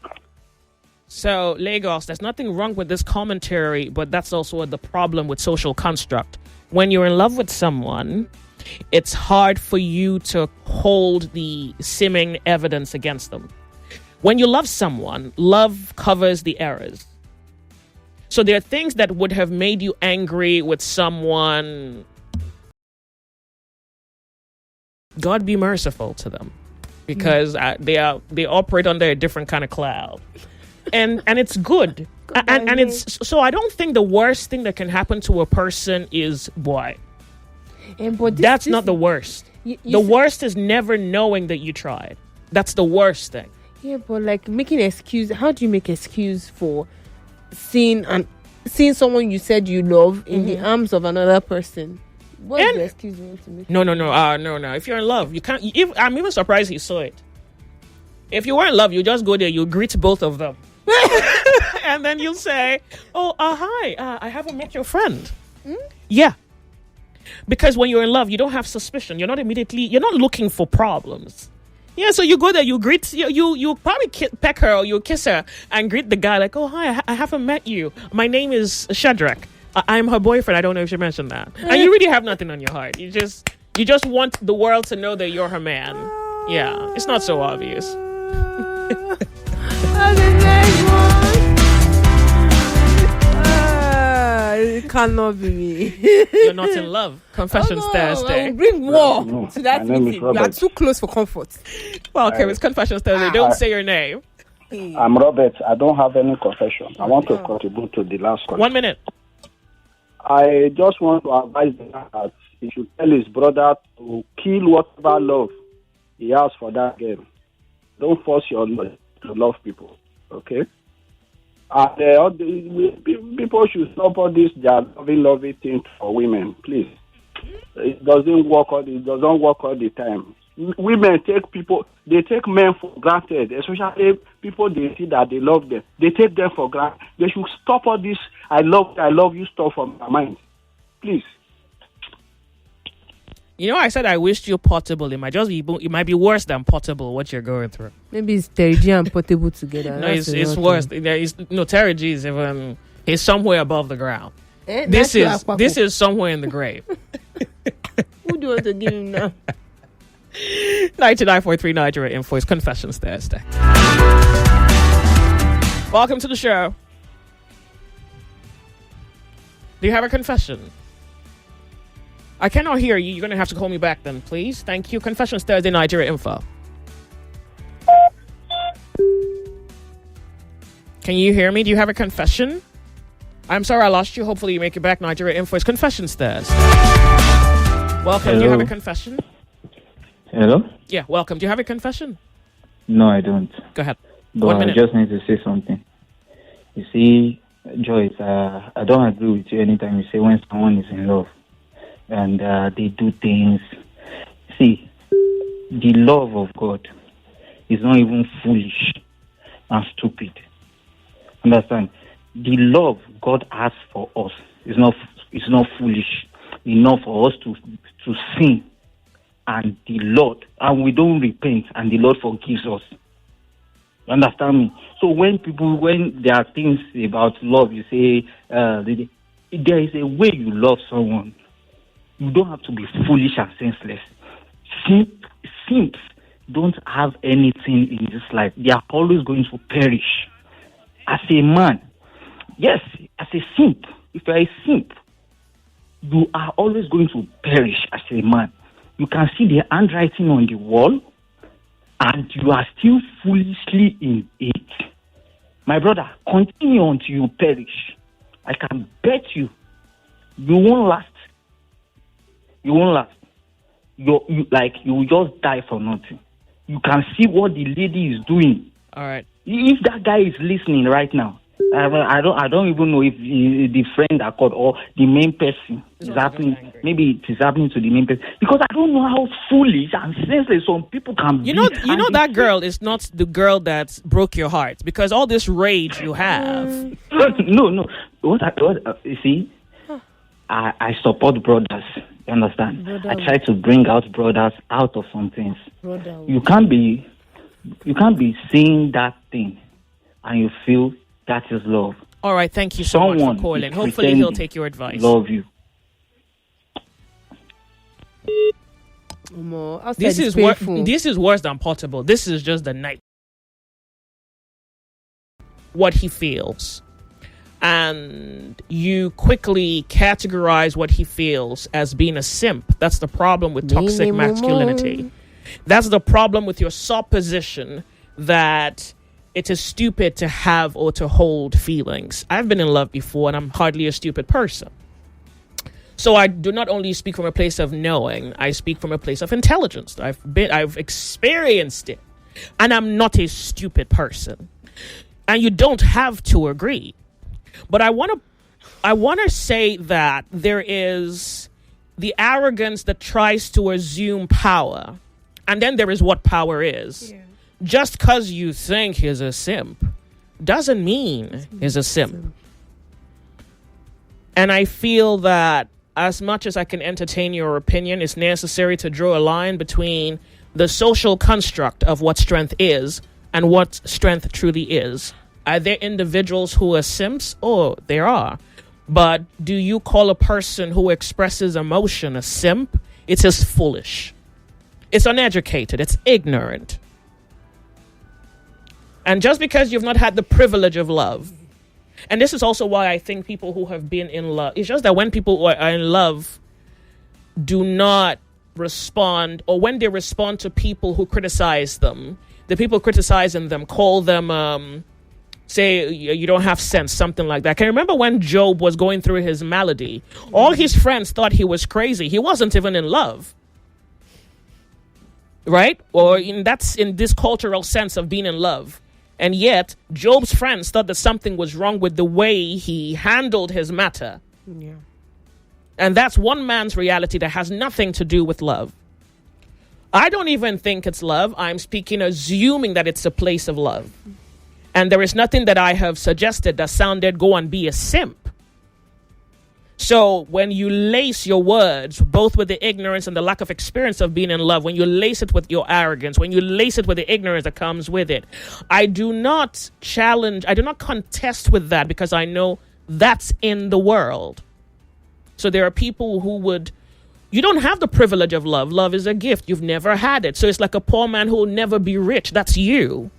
So, Lagos, there's nothing wrong with this commentary, but that's also the problem with social construct. When you're in love with someone, it's hard for you to hold the seeming evidence against them. When you love someone, love covers the errors. So there are things that would have made you angry with someone. God be merciful to them, because they operate under a different kind of cloud, and it's good, and it's so. I don't think the worst thing that can happen to a person is boy. That's not the worst. The worst is never knowing that you tried. That's the worst thing. Yeah, but like making excuse. How do you make excuse for seeing someone you said you love in the arms of another person? What's the excuse you want to make? No. If you're in love, you can't. I'm even surprised he saw it. If you were in love, you just go there, you greet both of them, and then you'll say, "Oh, hi, I haven't met your friend." Yeah, because when you're in love, you don't have suspicion. You're not looking for problems. Yeah, so you go there, you greet, you probably peck her or you kiss her and greet the guy like, "Oh, hi, I haven't met you. My name is Shadrach. I'm her boyfriend. I don't know if she mentioned that." And you really have nothing on your heart. You just want the world to know that you're her man. Yeah, it's not so obvious. It cannot be me. You're not in love. Confessions Thursday. I will bring more to that meeting. You are too close for comfort. Well, okay, it's Confessions Thursday. Don't say your name. I'm Robert. I don't have any confession. I want to contribute to the last question. 1 minute. I just want to advise him that he should tell his brother to kill whatever love he has for that girl. Don't force your love to love people, okay? And people should stop all this loving thing for women, please. It doesn't work all the time. Women take men for granted, especially people they see that they love them. They take them for granted. They should stop all this I love you stuff from their mind. Please. You know, I said I wished you Portable. It might be worse than Portable, what you're going through. Maybe it's Terry G and Portable together. No, it's worse. Terry G is even, he's somewhere above the ground. This is somewhere in the grave. Who do you want to give him now? 99.3 Nigeria Info is Confessions Thursday. Welcome to the show. Do you have a confession? I cannot hear you. You're going to have to call me back then, please. Thank you. Confessions Thursday, Nigeria Info. Can you hear me? Do you have a confession? I'm sorry I lost you. Hopefully you make it back. Nigeria Info is Confessions Thursday. Welcome. Hello. Do you have a confession? Hello? Yeah, welcome. Do you have a confession? No, I don't. Go ahead. But 1 minute. I just need to say something. You see, Joyce, I don't agree with you anytime you say when someone is in love and they do things. See, the love of God is not even foolish and stupid. Understand? The love God has for us is not foolish enough for us to sin, and we don't repent, and the Lord forgives us. You understand me? So when there are things about love, you say there is a way you love someone. You don't have to be foolish and senseless. Simps don't have anything in this life. They are always going to perish. As a man, yes, as a simp, if you are a simp, you are always going to perish as a man. You can see the handwriting on the wall, and you are still foolishly in it. My brother, continue until you perish. I can bet you won't last. You won't last. You will just die for nothing. You can see what the lady is doing. All right. If that guy is listening right now, I don't even know if the friend that called or the main person is happening. Maybe it is happening to the main person, because I don't know how foolish and senseless some people can be. You know that girl is not the girl that broke your heart, because all this rage you have. No. You see, I support brothers. You understand? I try to bring out brothers out of some things. You can't be seeing that thing and you feel that is love. All right, thank you so much for calling. Hopefully he'll take your advice. Love you. This is worse than portable. This is just the night. What he feels. And you quickly categorize what he feels as being a simp. That's the problem with toxic masculinity. That's the problem with your supposition that it is stupid to have or to hold feelings. I've been in love before, and I'm hardly a stupid person. So I do not only speak from a place of knowing, I speak from a place of intelligence. I've experienced it, and I'm not a stupid person. And you don't have to agree. But I want to say that there is the arrogance that tries to assume power. And then there is what power is. Yeah. Just because you think he's a simp doesn't mean he's a simp. And I feel that as much as I can entertain your opinion, it's necessary to draw a line between the social construct of what strength is and what strength truly is. Are there individuals who are simps? Oh, there are. But do you call a person who expresses emotion a simp? It is foolish. It's uneducated. It's ignorant. And just because you've not had the privilege of love, and this is also why I think people who have been in love, it's just that when people are in love do not respond, or when they respond to people who criticize them, the people criticizing them call them, say, you don't have sense, something like that. I can remember when Job was going through his malady, all his friends thought he was crazy. He wasn't even in love. Right? Or that's in this cultural sense of being in love. And yet, Job's friends thought that something was wrong with the way he handled his matter. Yeah. And that's one man's reality that has nothing to do with love. I don't even think it's love. I'm speaking, assuming that it's a place of love. And there is nothing that I have suggested that sounded go and be a simp. So when you lace your words, both with the ignorance and the lack of experience of being in love, when you lace it with your arrogance, when you lace it with the ignorance that comes with it, I do not contest with that, because I know that's in the world. So there are people who you don't have the privilege of love. Love is a gift. You've never had it. So it's like a poor man who will never be rich. That's you.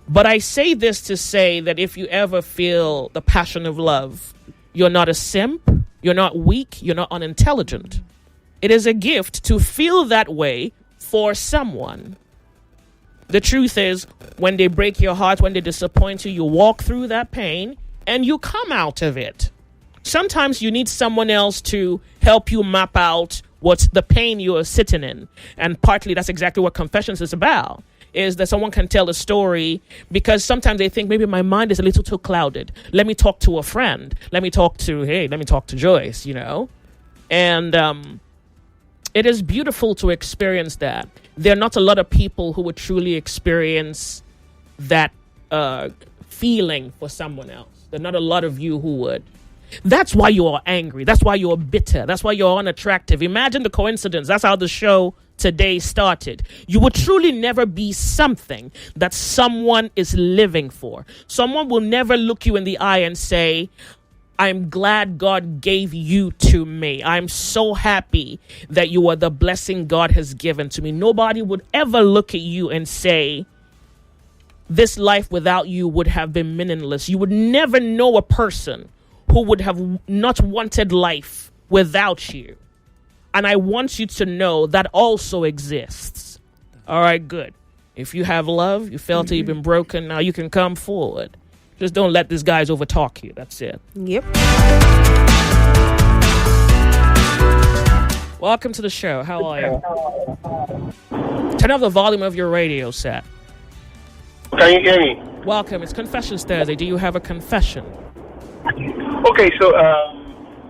But I say this to say that if you ever feel the passion of love, you're not a simp, you're not weak, you're not unintelligent. It is a gift to feel that way for someone. The truth is, when they break your heart, when they disappoint you, you walk through that pain and you come out of it. Sometimes you need someone else to help you map out what's the pain you are sitting in. And partly that's exactly what Confessions is about. Is that someone can tell a story, because sometimes they think maybe my mind is a little too clouded. Let me talk to a friend. Let me talk to Joyce, And it is beautiful to experience that. There are not a lot of people who would truly experience that feeling for someone else. There are not a lot of you who would. That's why you're angry. That's why you're bitter. That's why you're unattractive. Imagine the coincidence. That's how the show today started. You will truly never be something that someone is living for. Someone will never look you in the eye and say, I'm glad God gave you to me. I'm so happy that you are the blessing God has given to me. Nobody would ever look at you and say, this life without you would have been meaningless. You would never know a person who would have not wanted life without you. And I want you to know that also exists. All right, good. If you have love, you felt you've been broken, now you can come forward. Just don't let these guys overtalk you. That's it. Yep. Welcome to the show. How are you? Turn up the volume of your radio set. Can you hear me? Welcome. It's Confessions Thursday. Do you have a confession? Okay, so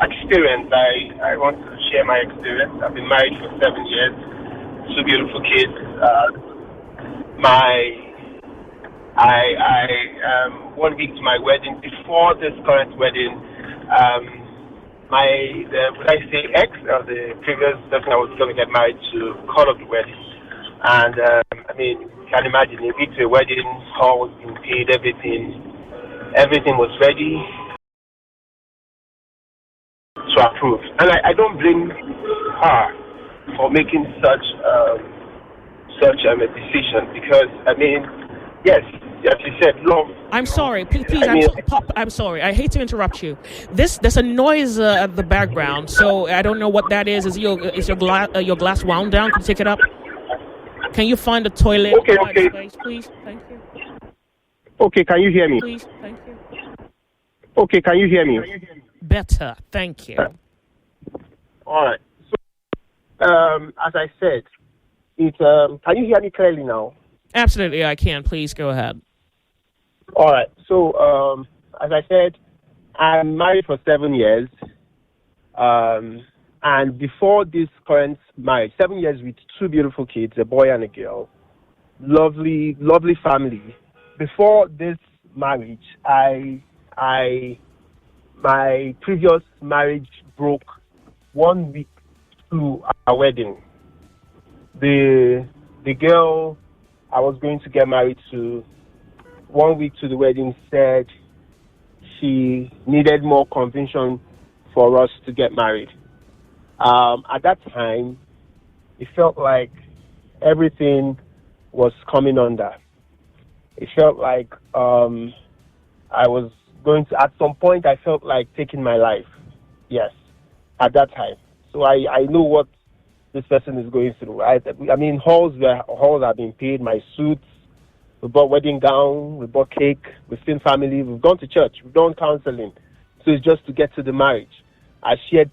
experience. I want to share my experience. I've been married for 7 years. 2 beautiful kids. I 1 week to my wedding. Before this current wedding, ex or the previous person I was going to get married to called up the wedding, and you can imagine a week to a wedding, hall was being paid, everything was ready to approve, and I don't blame her for making such a decision, because yes, as you said, love. I'm sorry, please. I'm sorry. I hate to interrupt you. There's a noise at the background, so I don't know what that is. Is your glass wound down? Can you take it up? Can you find a toilet? Okay. Space, please. Thank you. Okay, can you hear me? Please, thank you. Okay, can you hear me? Better, thank you. All right. So, as I said, can you hear me clearly now? Absolutely, I can. Please go ahead. All right. So, as I said, I'm married for 7 years. And before this current marriage, 7 years with 2 beautiful kids, a boy and a girl. Lovely, lovely family. Before this marriage, my previous marriage broke 1 week to our wedding. The girl I was going to get married to, 1 week to the wedding, said she needed more conviction for us to get married. At that time, it felt like everything was coming under. It felt like I was going to, at some point, I felt like taking my life. Yes, at that time. So I know what this person is going through. Halls have been paid, my suits, we bought wedding gown, we bought cake, we've seen family, we've gone to church, we've done counseling. So it's just to get to the marriage. I've shared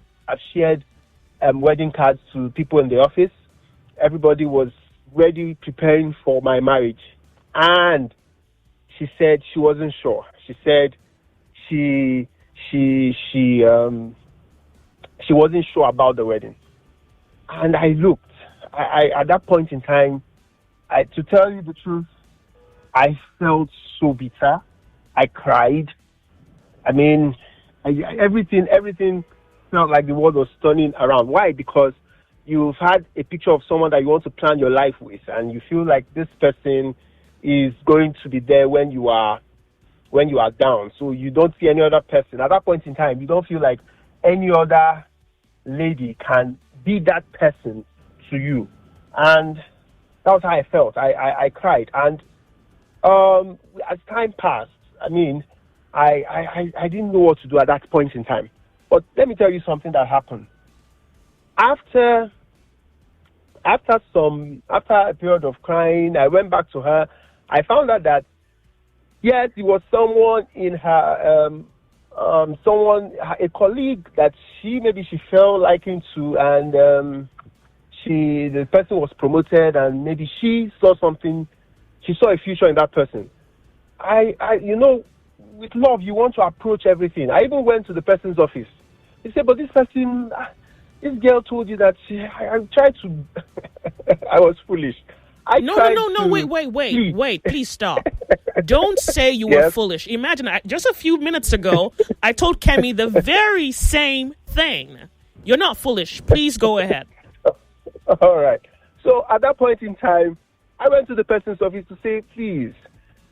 wedding cards to people in the office. Everybody was ready, preparing for my marriage. And she said she wasn't sure. She said she wasn't sure about the wedding. And I looked. I at that point in time, to tell you the truth, I felt so bitter. I cried. Everything felt like the world was turning around. Why? Because you've had a picture of someone that you want to plan your life with, and you feel like this person is going to be there when you are down. So you don't see any other person. At that point in time, you don't feel like any other lady can be that person to you. And that was how I felt. I cried. And as time passed, I didn't know what to do at that point in time. But let me tell you something that happened. After a period of crying, I went back to her. I found out that, yes, it was someone in her, a colleague that she felt liking to, and the person was promoted, and maybe she saw something, she saw a future in that person. With love, you want to approach everything. I even went to the person's office. He said, but this person, this girl told you that I tried to. I was foolish. No, wait, please stop. Don't say you were foolish. Imagine, just a few minutes ago, I told Kemi the very same thing. You're not foolish. Please go ahead. All right. So at that point in time, I went to the person's office to say, please,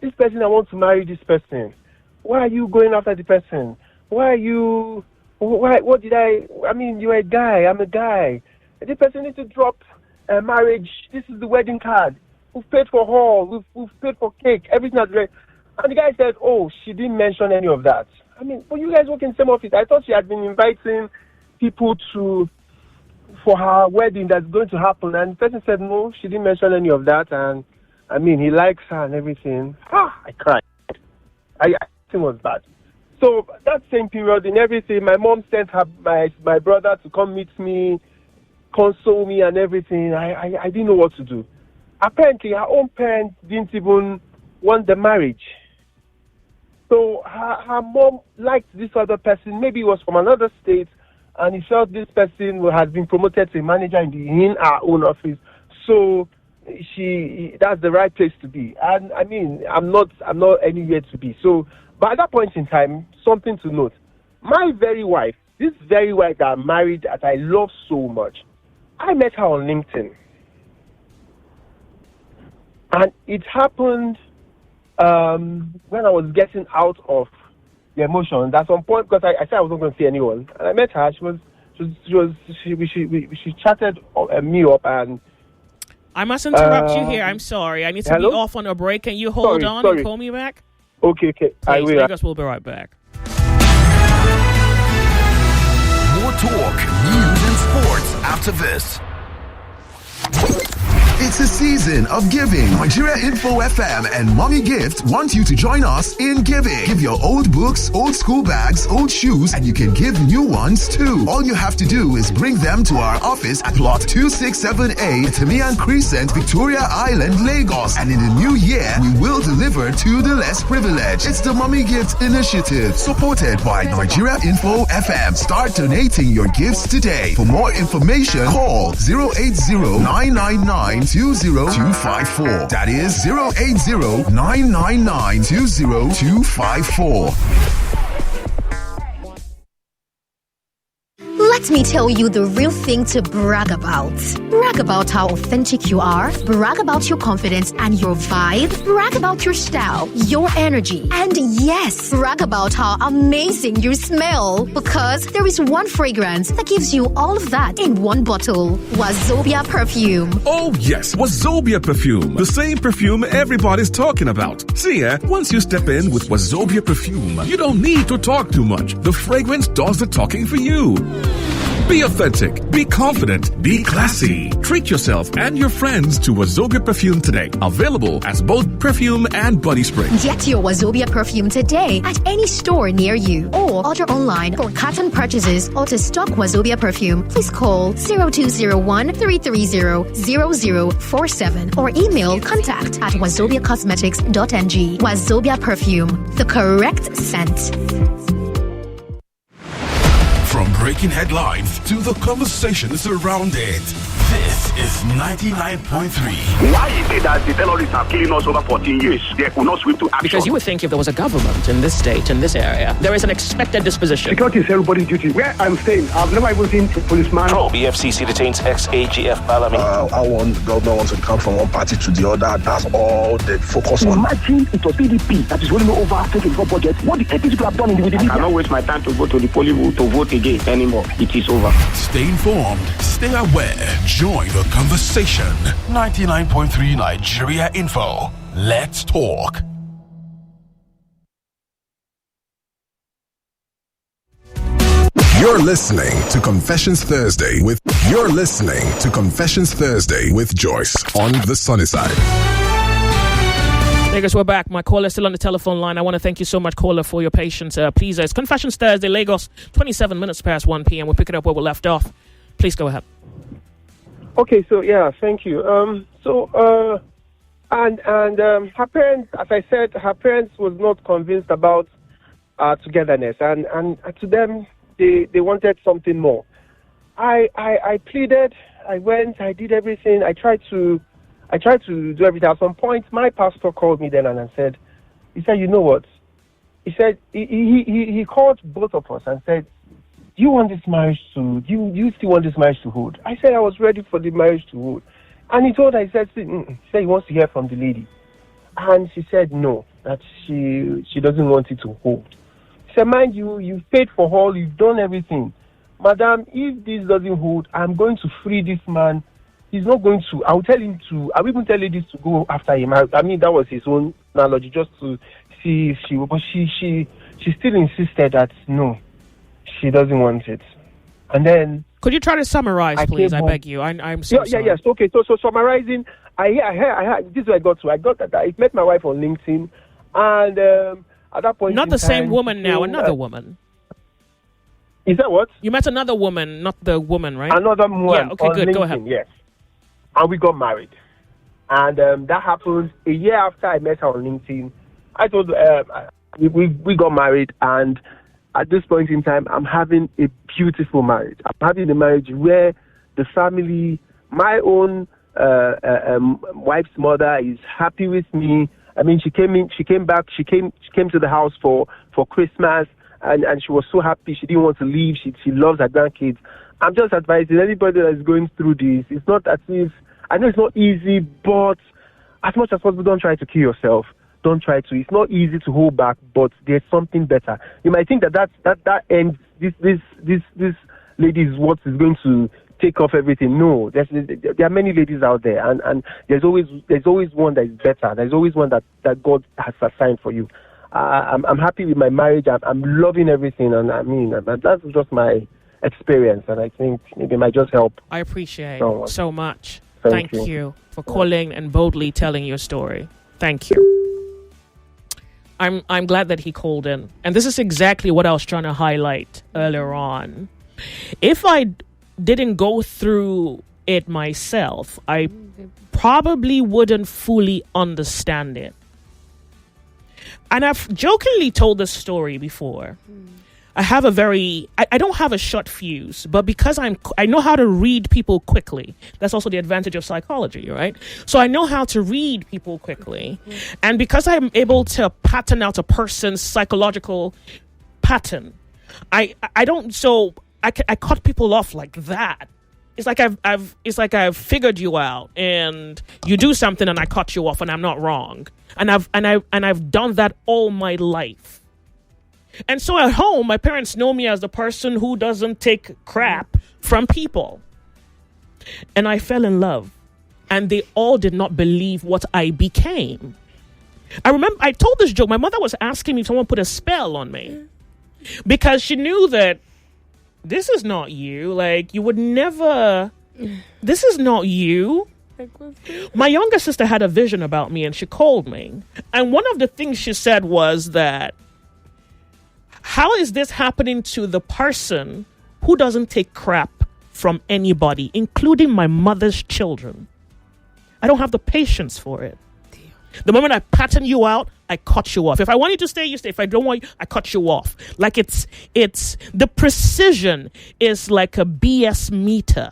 this person, I want to marry this person. Why are you going after the person? What did I mean, you're a guy, I'm a guy. This person needs to drop marriage. This is the wedding card. We've paid for hall. We've paid for cake. Everything is ready. And the guy said, oh, she didn't mention any of that. I mean, but you guys work in the same office. I thought she had been inviting people for her wedding that's going to happen. And the person said, no, she didn't mention any of that. And, I mean, he likes her and everything. I cried. I think it was bad. So that same period in everything, my mom sent my brother to come meet me, console me and everything. I didn't know what to do. Apparently, her own parents didn't even want the marriage. So her mom liked this other person. Maybe it was from another state, and he felt this person has been promoted to a manager in our own office. So that's the right place to be. And I mean, I'm not anywhere to be. So, but at that point in time, something to note: my very wife, this very wife that I'm married, that I love so much, I met her on LinkedIn. And it happened when I was getting out of the emotions. At some point, because I said I wasn't going to see anyone, and I met her. She chatted me up, and I must interrupt you here. I'm sorry. I need to be off on a break. Can you hold on and call me back? Okay. I will. Lagos will be right back. More talk, news, and sports after this. It's a season of giving. Nigeria Info FM and Mommy Gift want you to join us in giving. Give your old books, old school bags, old shoes, and you can give new ones too. All you have to do is bring them to our office at plot 267A, Tamian Crescent, Victoria Island, Lagos. And in the new year, we will deliver to the less privileged. It's the Mommy Gift Initiative, supported by Nigeria Info FM. Start donating your gifts today. For more information, call 080-999-20254. That is 080-999-20254. Let me tell you the real thing to brag about. Brag about how authentic you are. Brag about your confidence and your vibe. Brag about your style, your energy. And yes, brag about how amazing you smell. Because there is one fragrance that gives you all of that in one bottle. Wazobia perfume. Oh yes, Wazobia perfume. The same perfume everybody's talking about. See, once you step in with Wazobia perfume, you don't need to talk too much. The fragrance does the talking for you. Be authentic, be confident, be classy. Treat yourself and your friends to Wazobia perfume today. Available as both perfume and body spray. Get your Wazobia perfume today at any store near you, or order online for carton purchases, or to stock Wazobia perfume, please call 0201-330-0047 or email contact@wazobiacosmetics.ng. Wazobia perfume, the correct scent. From breaking headlines to the conversations around it, this is 99.3. Why is it that the terrorists are killing us over 14 years? They could not sweep to action. Because you would think if there was a government in this state, in this area, there is an expected disposition. Security is everybody's duty. Where I'm staying, I've never even seen a policeman. BFCC detains ex-AGF Bellamy. I want government wants to come from one party to the other. That's all they focus on. Imagine it was PDP that is rolling over 24 budget. What the APC people have done in the I cannot waste my time to go to the polling booth to vote again anymore. It is over. Stay informed. Stay aware. Join the conversation. 99.3 Nigeria Info. Let's talk. You're listening to Confessions Thursday with Joyce on the Sunny Side. Lagos, we're back. My caller is still on the telephone line. I want to thank you so much, caller, for your patience. Please, it's Confessions Thursday, Lagos, 27 minutes past 1 p.m. We'll pick it up where we left off. Please go ahead. Okay, so yeah, thank you. Her parents, as I said, her parents was not convinced about togetherness, and to them, they wanted something more. I pleaded. I went. I did everything. I tried to do everything. At some point, my pastor called me then and said, he said, you know what? He said he called both of us and said, do you want this marriage to? Do you still want this marriage to hold? I said I was ready for the marriage to hold, and he told her. He said he wants to hear from the lady, and she said no, that she doesn't want it to hold. He said, mind you, you've paid for all, you've done everything. Madam, if this doesn't hold, I'm going to free this man. He's not going to. I'll even tell ladies to go after him. I mean, that was his own analogy, just to see if she. But she still insisted that no, she doesn't want it. And then, could you try to summarize, please? I beg you. I'm so sorry. Yes. Okay. So summarizing, I this is what I got to. I got that I met my wife on LinkedIn, and at that point, not the same woman now. Another woman. Is that what? You met another woman, not the woman, right? Another woman. Yeah, okay, good. LinkedIn, go ahead. Yes. And we got married. And that happened a year after I met her on LinkedIn. I told we got married, and at this point in time, I'm having a beautiful marriage. I'm having a marriage where the family, my own wife's mother is happy with me. I mean, she came back, she came to the house for Christmas. And she was so happy. She didn't want to leave. She loves her grandkids. I'm just advising anybody that is going through this. It's not as if, I know it's not easy, but as much as possible, don't try to kill yourself. Don't try to. It's not easy to hold back, but there's something better. You might think that ends. This lady is what is going to take off everything. No, there are many ladies out there, and there's always one that is better. There's always one that God has assigned for you. I'm happy with my marriage. I'm loving everything, and I mean that's just my experience, and I think maybe it might just help. I appreciate so much. Thank you for calling and boldly telling your story. Thank you. I'm glad that he called in, and this is exactly what I was trying to highlight earlier on. If I didn't go through it myself, I probably wouldn't fully understand it. And I've jokingly told this story before. I don't have a short fuse, but because I know how to read people quickly. That's also the advantage of psychology, right? So I know how to read people quickly. And because I'm able to pattern out a person's psychological pattern, I cut people off like that. It's like I've figured you out, and you do something and I cut you off, and I'm not wrong. And I've done that all my life. And so at home, my parents know me as the person who doesn't take crap from people. And I fell in love, and they all did not believe what I became. I remember I told this joke. My mother was asking me if someone put a spell on me, because she knew that this is not you. Like, you would never, this is not you. My younger sister had a vision about me, and she called me. And one of the things she said was that, how is this happening to the person who doesn't take crap from anybody, including my mother's children? I don't have the patience for it. The moment I pattern you out, I cut you off. If I want you to stay, you stay. If I don't want you, I cut you off. Like it's the precision is like a BS meter.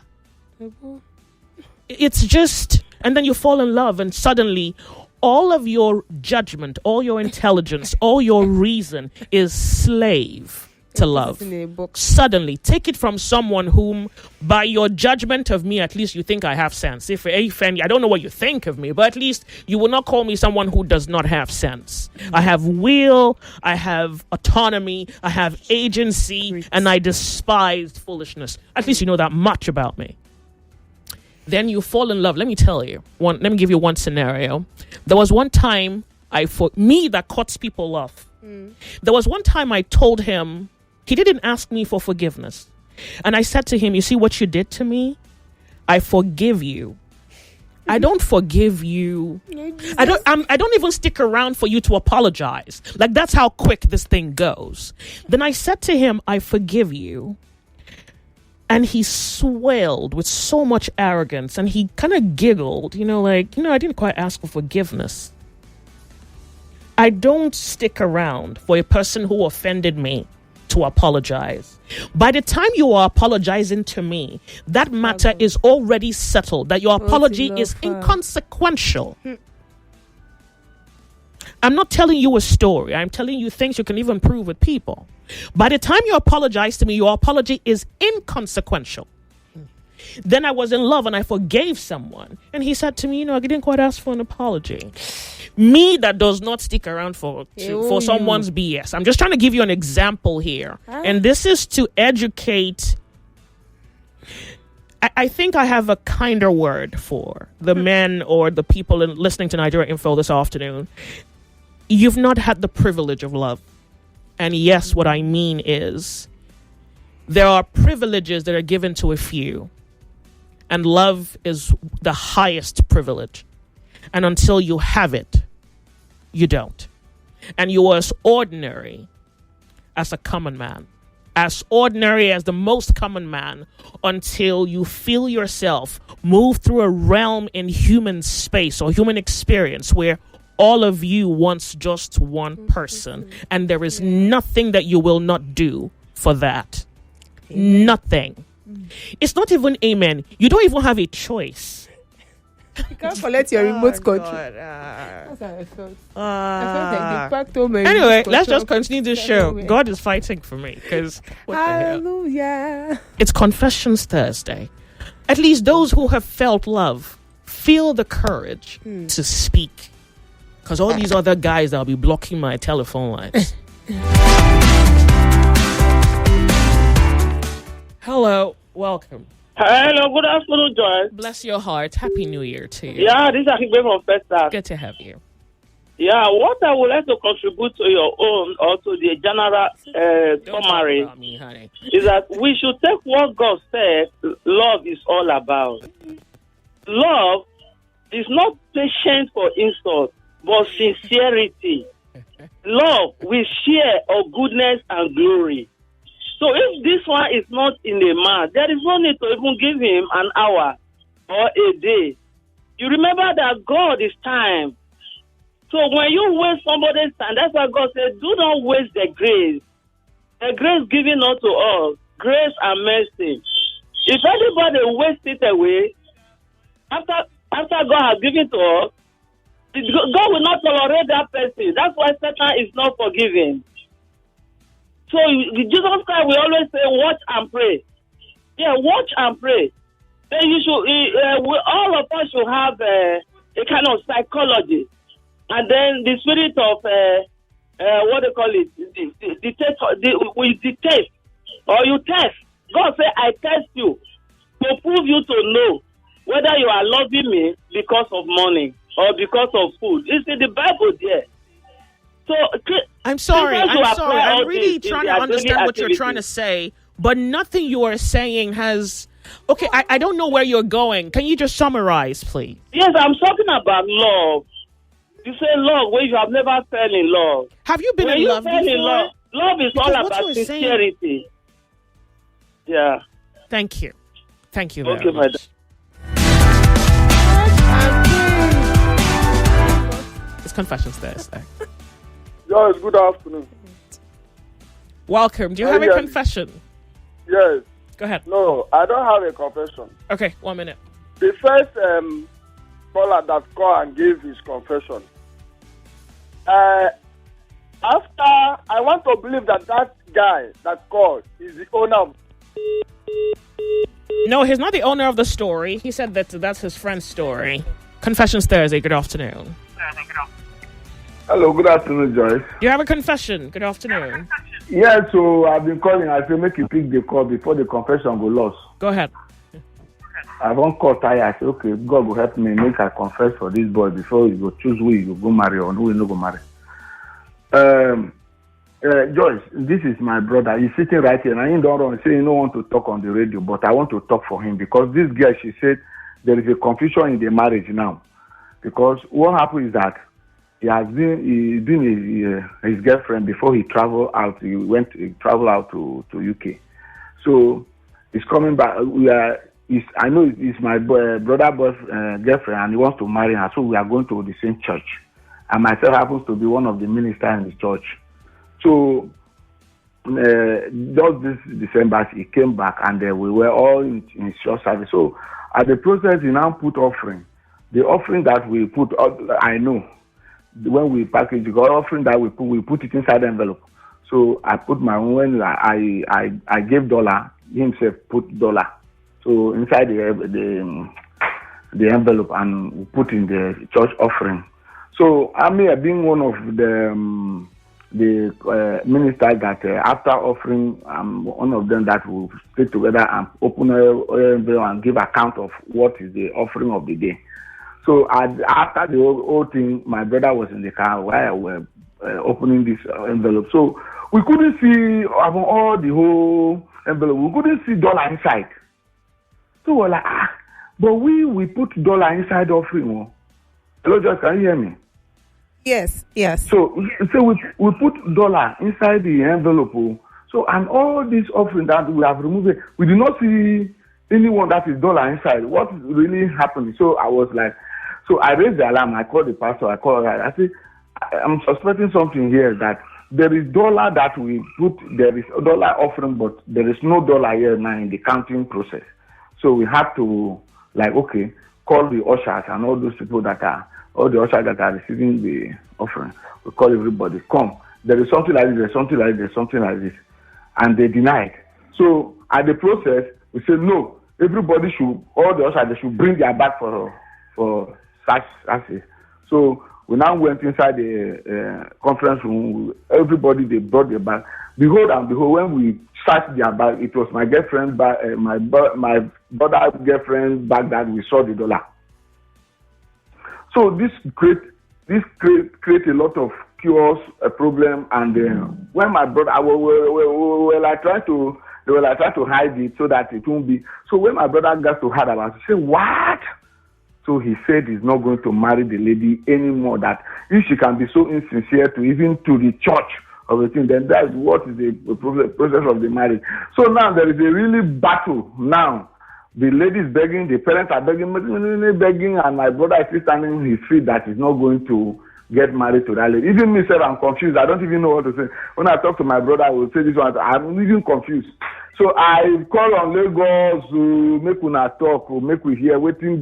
It's just, and then you fall in love, and suddenly all of your judgment, all your intelligence, all your reason is slave to love. Suddenly, take it from someone whom, by your judgment of me, at least you think I have sense. If I don't know what you think of me, but at least you will not call me someone who does not have sense. I have will, I have autonomy, I have agency, and I despise foolishness. At least you know that much about me. Then you fall in love. Let me tell you. Let me give you one scenario. There was one time that cuts people off. There was one time I told him, he didn't ask me for forgiveness. And I said to him, you see what you did to me? I forgive you. I don't forgive you. I don't even stick around for you to apologize. Like, that's how quick this thing goes. Then I said to him, I forgive you. And he swelled with so much arrogance, and he kind of giggled, I didn't quite ask for forgiveness. I don't stick around for a person who offended me to apologize. By the time you are apologizing to me, that matter is already settled, that your apology is inconsequential. I'm not telling you a story. I'm telling you things you can even prove with people. By the time you apologize to me, your apology is inconsequential. Then I was in love and I forgave someone. And he said to me, I didn't quite ask for an apology. Me that does not stick around for someone's BS. I'm just trying to give you an example here. And this is to educate. I think I have a kinder word for the men or the people listening to Nigeria Info this afternoon. You've not had the privilege of love. And yes, what I mean is there are privileges that are given to a few. And love is the highest privilege. And until you have it, you don't. And you are as ordinary as a common man. As ordinary as the most common man until you feel yourself move through a realm in human space or human experience where all of you wants just one person. And there is nothing that you will not do for that. Nothing. It's not even amen. You don't even have a choice. You can't collect your remote control. That's how I felt. I felt like they packed all my anyway, let's just continue this show. God is fighting for me because hallelujah. It's Confessions Thursday. At least those who have felt love feel the courage to speak. Because all these other guys that'll be blocking my telephone lines. Hello, welcome. Hello, good afternoon, Joyce. Bless your heart. Happy New Year to you. Yeah, this is Akigbe from First Class. Good to have you. Yeah, what I would like to contribute to your own or to the general summary is that we should take what God said love is all about. Love is not patience for insult, but sincerity. Love will share of goodness and glory. So if this one is not in the man, there is no need to even give him an hour or a day. You remember that God is time. So when you waste somebody's time, that's why God said, do not waste the grace. The grace given unto us, grace and mercy. If anybody wastes it away, after God has given to us, God will not tolerate that person. That's why Satan is not forgiven. So Jesus Christ will always say, watch and pray. Yeah, watch and pray. Then you should, all of us should have a kind of psychology. And then the spirit of, what they call it, we detest, or you test. God say, I test you to prove you to know whether you are loving me because of money or because of food. It's in the Bible there. So I'm sorry. I'm really trying to understand what you're trying to say, but nothing you are saying has. Okay, I don't know where you're going. Can you just summarize, please? Yes, I'm talking about love. You say love when you have never fell in love. Have you been in love before? Love is all about sincerity. Yeah. Thank you. Thank you very much. It's Confessions Thursday. Yes, good afternoon. Welcome. Do you have a confession? Yes. Go ahead. No, I don't have a confession. Okay, 1 minute. The first caller that called and gave his confession. After, I want to believe that guy that called is the owner of... No, he's not the owner of the story. He said that that's his friend's story. Confessions Thursday. Good afternoon. Hello, good afternoon, Joyce. You have a confession. Good afternoon. Yeah, so I've been calling. I say make you pick the call before the confession go lost. Go ahead. I won't call tired. I say, okay, God will help me make I confess for this boy before you go choose who you go marry or who you no go marry. Joyce, this is my brother. He's sitting right here, and he don't run. Say you don't want to talk on the radio, but I want to talk for him because this girl, she said there is a confusion in the marriage now. Because what happened is that he been his girlfriend before he traveled out. He traveled out to UK. So he's coming back. I know it's my brother's girlfriend, and he wants to marry her. So we are going to the same church, and myself happens to be one of the ministers in the church. So just this December, he came back and we were all in short service. So at the process, he now put offering. The offering that we put, I know, when we package the offering that we put it inside the envelope. So I put my own, when I gave dollar, he himself put dollar. So inside the envelope, and we put in the church offering. So I mean, being one of the ministers that after offering, one of them that will stick together and open an envelope and give account of what is the offering of the day. So after the whole thing, my brother was in the car while we were opening this envelope. So we couldn't see all the whole envelope. We couldn't see dollar inside. So we're like, but we put dollar inside offering. Hello, Joyce, can you hear me? Yes. So we put dollar inside the envelope. So, and all this offering that we have removed, we did not see anyone that is dollar inside. What is really happening? So I was like, so I raised the alarm. I called the pastor. I said, I'm suspecting something here, that there is dollar that we put, there is a dollar offering, but there is no dollar here now in the counting process. So we have to, call the ushers and all those people all the ushers that are receiving the offering. We call everybody, come. There is something like this, there's something like this, there's something like this. And they denied. So at the process, we said, no, everybody all the ushers, they should bring their bag for such access. So we now went inside the conference room. Everybody, they brought their bag. Behold, when we searched their bag, it was my girlfriend's bag, my brother's girlfriend's bag that we saw the dollar. So this create a lot of chaos, a problem, and when my brother, they were trying to hide it so that it won't be. So when my brother got to hear about it, he said, "What?" So he said he's not going to marry the lady anymore. That if she can be so insincere to the church of the thing, then that's what is the process of the marriage. So now there is a really battle now. The lady is begging, the parents are begging, and my brother is still standing on his feet that he's not going to get married to that lady. Even me, sir, I'm confused. I don't even know what to say. When I talk to my brother, I will say this one. I'm even confused. So I call on Lagos to make una talk, or make we hear waiting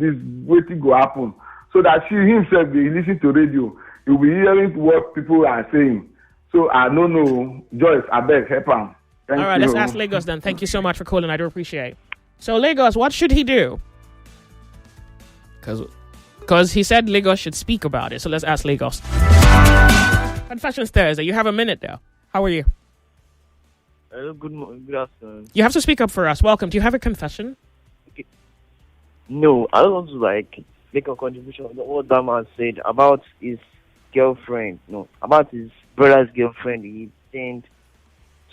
go happen, so that he himself will listen to radio. He will be hearing what people are saying. So I don't know, Joyce, I beg, help him. All right, let's ask Lagos then. Thank you so much for calling. I do appreciate it. So Lagos, what should he do? Because he said Lagos should speak about it. So let's ask Lagos. Confessions Thursday. You have a minute though. How are you? Hello, good morning, good afternoon. You have to speak up for us. Welcome. Do you have a confession? Okay. No, I don't want to make a contribution on what that man said about his girlfriend. No, about his brother's girlfriend. He intended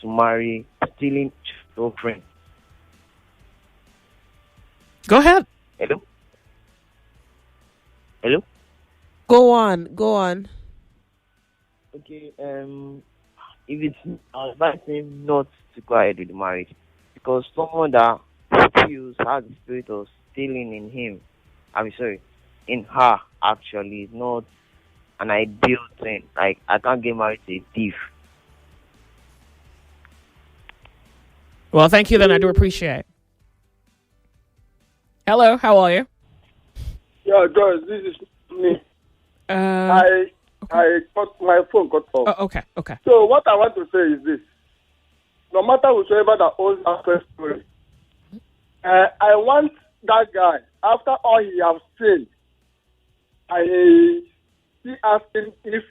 to marry, stealing girlfriend. Go ahead. Hello? Go on. Okay, if it's, I advise him not to go ahead with the marriage, because someone that feels has the spirit of stealing in her actually is not an ideal thing. Like, I can't get married to a thief. Well, thank you then. I do appreciate it. Hello, how are you? Yeah, Joyce, this is me. I got my phone cut off. Oh, okay. So what I want to say is this: no matter whoever that owns that first story, I want that guy, after all he has seen, I see asking if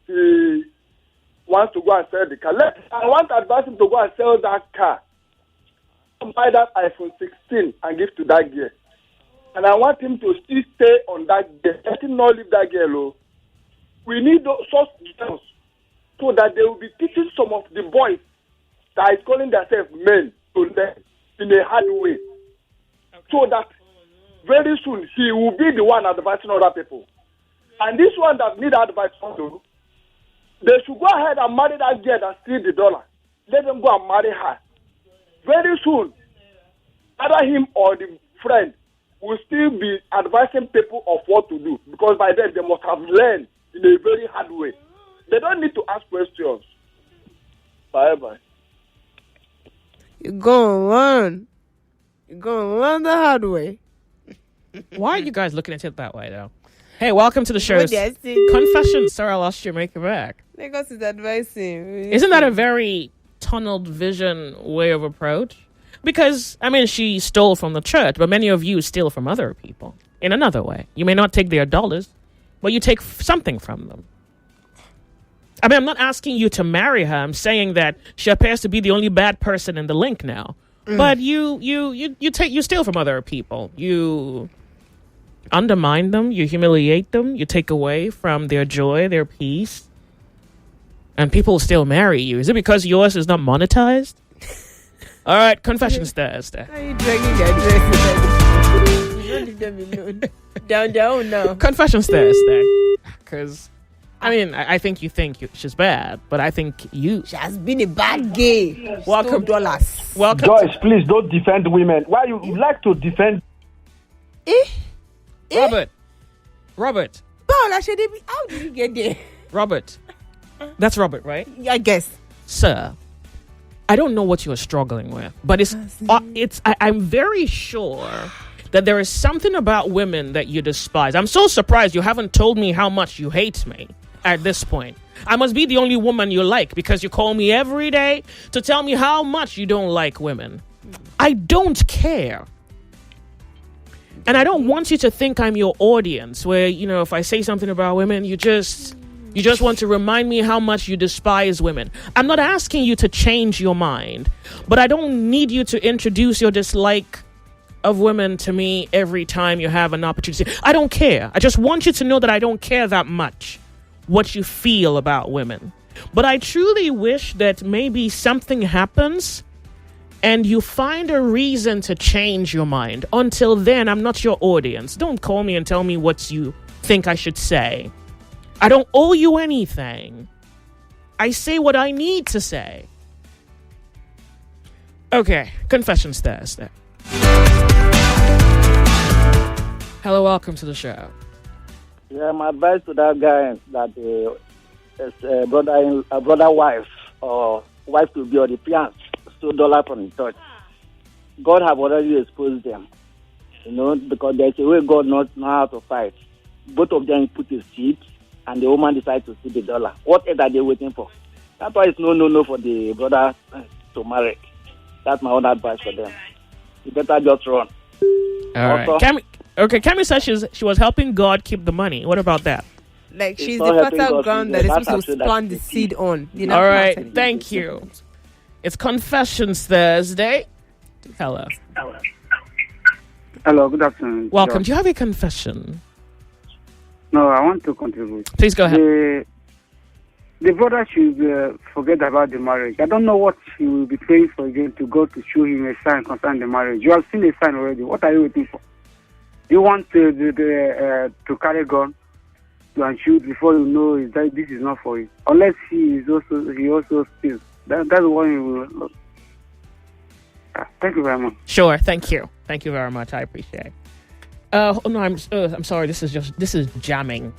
he wants to go and sell the car. I want to advise him to go and sell that car, buy that iPhone 16 and give to that girl. And I want him to still stay on that girl. Let him not leave that girl alone. We need such girls so that they will be teaching some of the boys that is calling themselves men to learn in a hard way. So that very soon he will be the one advising other people. And this one that need advice also, they should go ahead and marry that girl that steals the dollar. Let them go and marry her. Very soon, either him or the friend will still be advising people of what to do, because by then they must have learned in a very hard way. They don't need to ask questions. Bye-bye. You're gonna learn. You're gonna learn the hard way. Why are you guys looking at it that way, though? Hey, welcome to the show. Confessions. Sorry, I lost you. Make it back. Lagos is advising. Isn't that a very tunneled vision way of approach? Because, I mean, she stole from the church, but many of you steal from other people in another way. You may not take their dollars, but you take something from them. I mean, I'm not asking you to marry her. I'm saying that she appears to be the only bad person in the link now. But you steal from other people. You undermine them. You humiliate them. You take away from their joy, their peace. And people still marry you. Is it because yours is not monetized? All right, Confessions Thursday. Are you dragging their dresses? You don't leave them alone. Down now. Confessions Thursday. Because, I mean, I think she's bad, but I think you... She has been a bad gay. Welcome. $2. Welcome. Joyce, please don't defend women. Why you like to defend... Robert. Paula, how did you get there? Robert. That's Robert, right? I guess. Sir, I don't know what you're struggling with, but I'm very sure that there is something about women that you despise. I'm so surprised you haven't told me how much you hate me at this point. I must be the only woman you like because you call me every day to tell me how much you don't like women. I don't care. And I don't want you to think I'm your audience where, if I say something about women, you just want to remind me how much you despise women. I'm not asking you to change your mind, but I don't need you to introduce your dislike of women to me every time you have an opportunity. I don't care. I just want you to know that I don't care that much what you feel about women. But I truly wish that maybe something happens and you find a reason to change your mind. Until then, I'm not your audience. Don't call me and tell me what you think I should say. I don't owe you anything. I say what I need to say. Okay, Confessions Thursday. Hello, welcome to the show. Yeah, my advice to that guy is that is brother wife or wife to be or the fiance stole dollar from the church. God have already exposed them, because there's a way God knows how to fight. Both of them put his seed, and the woman decides to steal the dollar. What else are they waiting for? That's why it's no for the brother to marry. That's my own advice for them. You better just run. All right. Kemi says she was helping God keep the money. What about that? Like she's the fertile ground that is supposed to plant the seed on. All right. Thank you. It's Confessions Thursday. Hello. Hello. Good afternoon. Welcome. George. Do you have a confession? No, I want to contribute. Please go ahead. The brother should forget about the marriage. I don't know what he will be praying for again to God to show him a sign concerning the marriage. You have seen a sign already. What are you waiting for? You want to carry gun and shoot before you know that this is not for you. Unless he also steals. That's what he will. Thank you very much. Sure. Thank you. Thank you very much. I appreciate it. I'm sorry. This is jamming.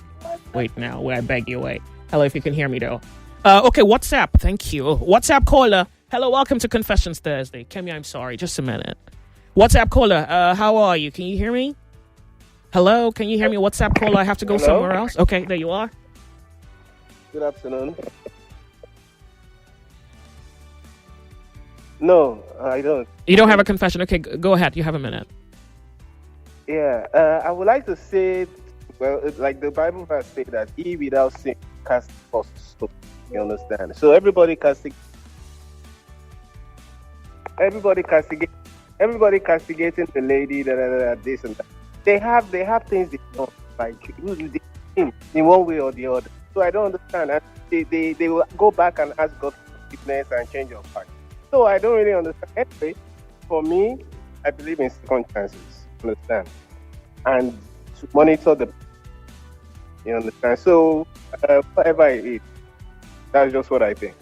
Wait now. I beg you. Wait. Hello, if you can hear me though. Okay. WhatsApp. Thank you. WhatsApp caller. Hello. Welcome to Confessions Thursday. Kemi, I'm sorry. Just a minute. WhatsApp caller. How are you? Can you hear me? Hello. Can you hear me? WhatsApp caller. I have to go somewhere else. Okay. There you are. Good afternoon. No, I don't. You don't have a confession? Okay, go ahead. You have a minute. Yeah, I would like to say, like the Bible verse says that he without sin cast first stone. You understand? So everybody castigating the lady, this and that. They have things they don't like in one way or the other. So I don't understand. And they will go back and ask God for forgiveness and change your heart. So I don't really understand. Anyway, for me, I believe in second chances. Understand? And to monitor you understand? So whatever it is, that's just what I think.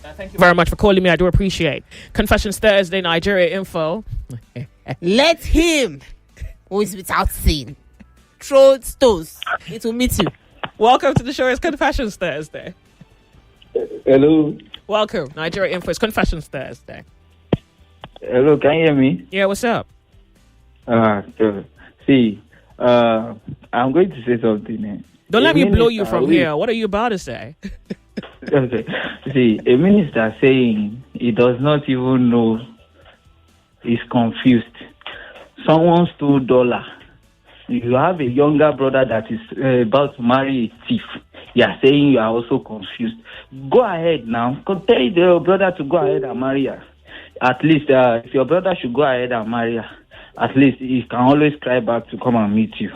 Thank you very much for calling me. I do appreciate. Confessions Thursday, Nigeria info. Let him who is without sin throw stones. It will meet you. Welcome to the show. It's Confessions Thursday. Hello. Welcome, Nigeria Info. It's Confessions Thursday. Hello, can you hear me? Yeah, what's up? See, I'm going to say something. Don't let me blow you from here. What are you about to say? Okay. See, a minister saying he does not even know, he's confused. Someone stole $1. You have a younger brother that is about to marry a thief. You are saying you are also confused. Go ahead now. Tell your brother to go ahead and marry her. At least, if your brother should go ahead and marry her, at least he can always cry back to come and meet you.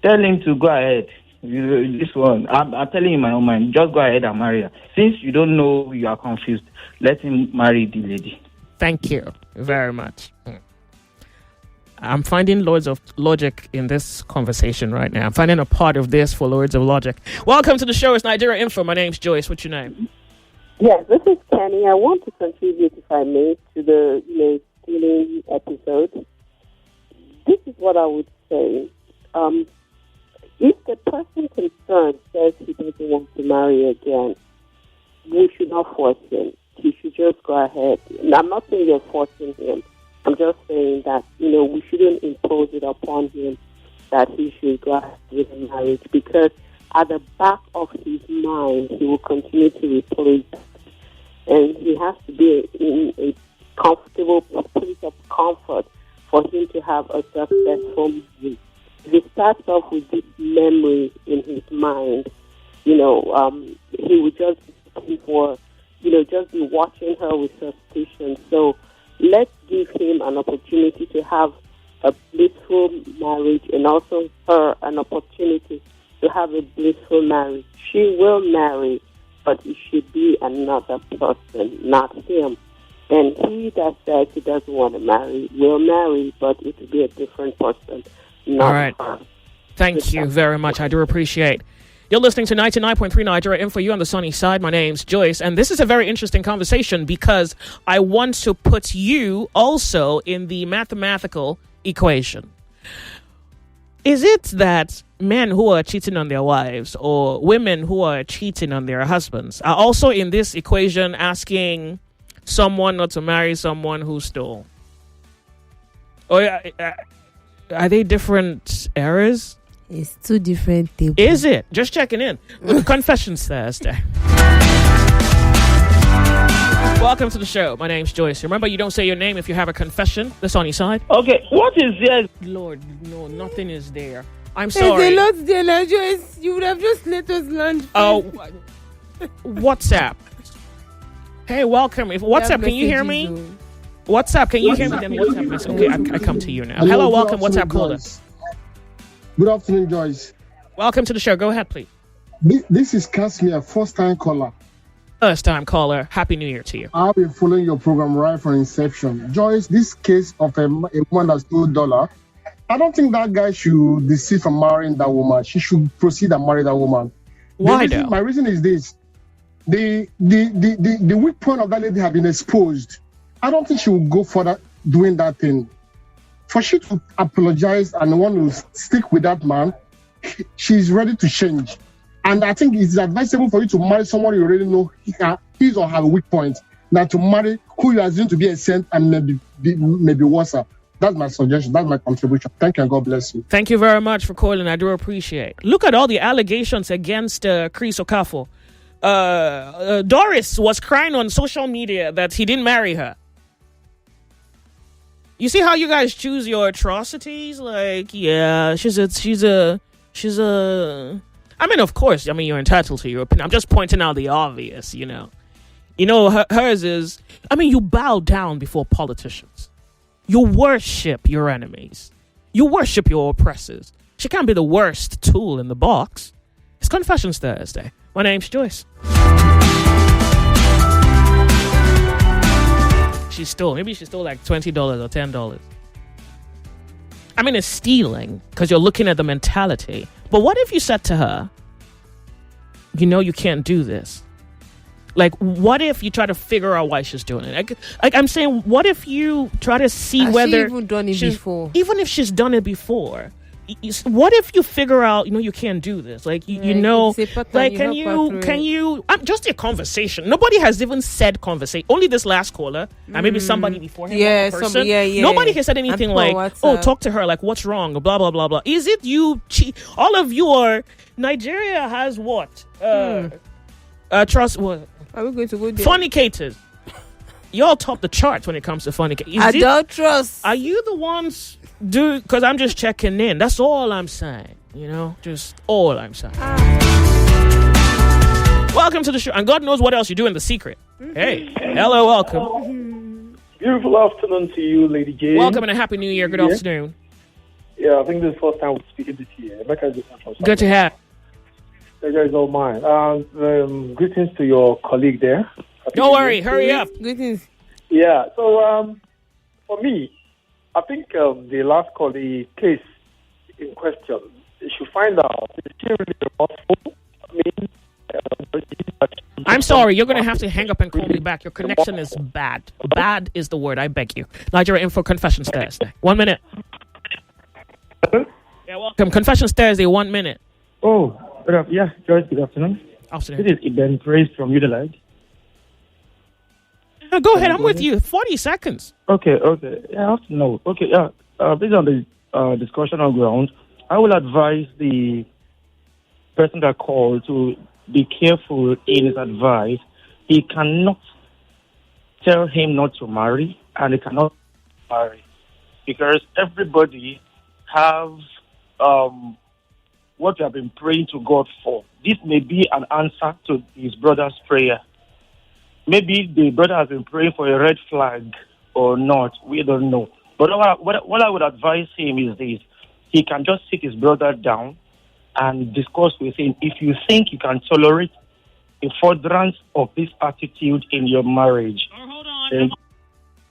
Tell him to go ahead. This one, I'm telling you in my own mind, just go ahead and marry her. Since you don't know, you are confused, let him marry the lady. Thank you very much. I'm finding loads of logic in this conversation right now. I'm finding a part of this for loads of logic. Welcome to the show. It's Nigeria Info. My name's Joyce. What's your name? Yes, this is Kenny. I want to contribute, if I may, to the stealing episode. This is what I would say. If the person concerned says he doesn't want to marry again, we should not force him. He should just go ahead. And I'm not saying you're forcing him. I'm just saying that, we shouldn't impose it upon him that he should go ahead with a marriage, because at the back of his mind, he will continue to replay that. And he has to be in a comfortable place of comfort for him to have a successful marriage. If he starts off with this memory in his mind, he would just be just be watching her with suspicion. So let's give him an opportunity to have a blissful marriage, and also her an opportunity to have a blissful marriage. She will marry, but it should be another person, not him. And he that says he doesn't want to marry will marry, but it will be a different person, not all right. her. Thank you very much. I do appreciate. You're listening to 99.3 Nigeria Info, you on the sunny side. My name's Joyce, and this is a very interesting conversation because I want to put you also in the mathematical equation. Is it that men who are cheating on their wives or women who are cheating on their husbands are also in this equation asking someone not to marry someone who stole? Or are they different errors? It's two different tables. Is it? Just checking in. Confessions Thursday. Welcome to the show. My name's Joyce. Remember, you don't say your name if you have a confession. That's on your side. Okay, what is there? Lord, no, nothing is there. I'm sorry. There's a lot there now, Joyce. You would have just let us land. Oh, WhatsApp. Hey, welcome. If WhatsApp, can you hear me? WhatsApp, can you hear me? Then WhatsApp message. Okay, I come to you now. Hello, welcome. WhatsApp caller. Good afternoon, Joyce. Welcome to the show. Go ahead, please. This is Casimir, first-time caller. First-time caller. Happy New Year to you. I've been following your program right from inception. Joyce, this case of a woman that stole $1, I don't think that guy should desist from marrying that woman. She should proceed and marry that woman. Why though? My reason is this. The weak point of that lady has been exposed. I don't think she will go further doing that thing. For she to apologize and want to stick with that man, she's ready to change. And I think it's advisable for you to marry someone you already know his or her weak point, than to marry who you assume to be a saint and maybe worse. That's my suggestion. That's my contribution. Thank you and God bless you. Thank you very much for calling. I do appreciate. Look at all the allegations against Chris Okafor. Doris was crying on social media that he didn't marry her. You see how you guys choose your atrocities? Like, yeah, she's a. I mean, of course, you're entitled to your opinion. I'm just pointing out the obvious, hers is, you bow down before politicians. You worship your enemies. You worship your oppressors. She can't be the worst tool in the box. It's Confessions Thursday. My name's Joyce. Maybe she stole like $20 or $10. It's stealing because you're looking at the mentality. But what if you said to her, you can't do this? Like, what if you try to figure out why she's doing it? I'm saying, what if you try to see whether she even done it before? Even if she's done it before, what if you figure out, you can't do this? Like, can you, just a conversation. Nobody has even said conversation. Only this last caller, and maybe somebody before him. Yeah, person. Nobody has said anything like, talk to her, like, what's wrong, blah, blah, blah, blah. Is it you, all of you are, Nigeria has what? Trust, what? Are we going to go there? Fornicators. Y'all top the charts when it comes to fornication. Adulterous. Are you the ones because I'm just checking in. That's all I'm saying. Just all I'm saying. Welcome to the show. And God knows what else you do in the secret. Hey, hello, welcome. Beautiful afternoon to you, Lady J. Welcome and a happy new year. Good afternoon. Yeah, I think this is the first time we're speaking this year. Good to have. You guys don't mind. Greetings to your colleague there. Don't worry, hurry up. Greetings. Yeah, so for me, I think the last call, the case in question, you should find out is she really remorseful? I'm sorry, you're going to have to hang up and call me back. Your connection is bad. Bad is the word, I beg you. Nigeria Info Confessions Thursday. 1 minute. Yeah, welcome. Confessions Thursday, 1 minute. Oh, yeah, Joyce, good afternoon. Afternoon. This is Iben Praise from Udalite. Go ahead, I'm with you. 40 seconds. Okay. Yeah, I have to know. Okay, yeah. Based on the discussion on ground, I will advise the person that called to be careful in his advice. He cannot tell him not to marry, and he cannot marry. Because everybody have what you have been praying to God for. This may be an answer to his brother's prayer. Maybe the brother has been praying for a red flag or not. We don't know. But what I would advise him is this. He can just sit his brother down and discuss with him. If you think you can tolerate a furtherance of this attitude in your marriage. Hold on.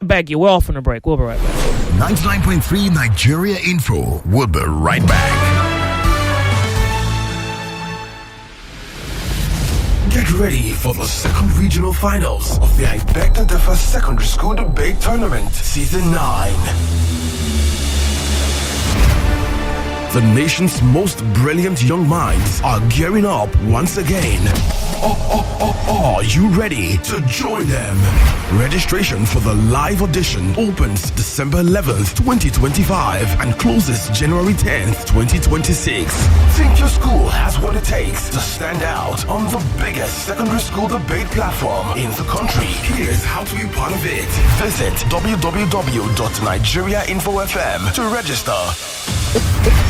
Beg you. We're off on a break. We'll be right back. 99.3 Nigeria Info. We'll be right back. Get ready for the second regional finals of the I Beg to Differ Secondary School Debate Tournament Season 9. The nation's most brilliant young minds are gearing up once again. Are you ready to join them? Registration for the live audition opens December 11th, 2025 and closes January 10th, 2026. Think your school has what it takes to stand out on the biggest secondary school debate platform in the country? Here's how to be part of it. Visit www.nigeriainfo.fm to register.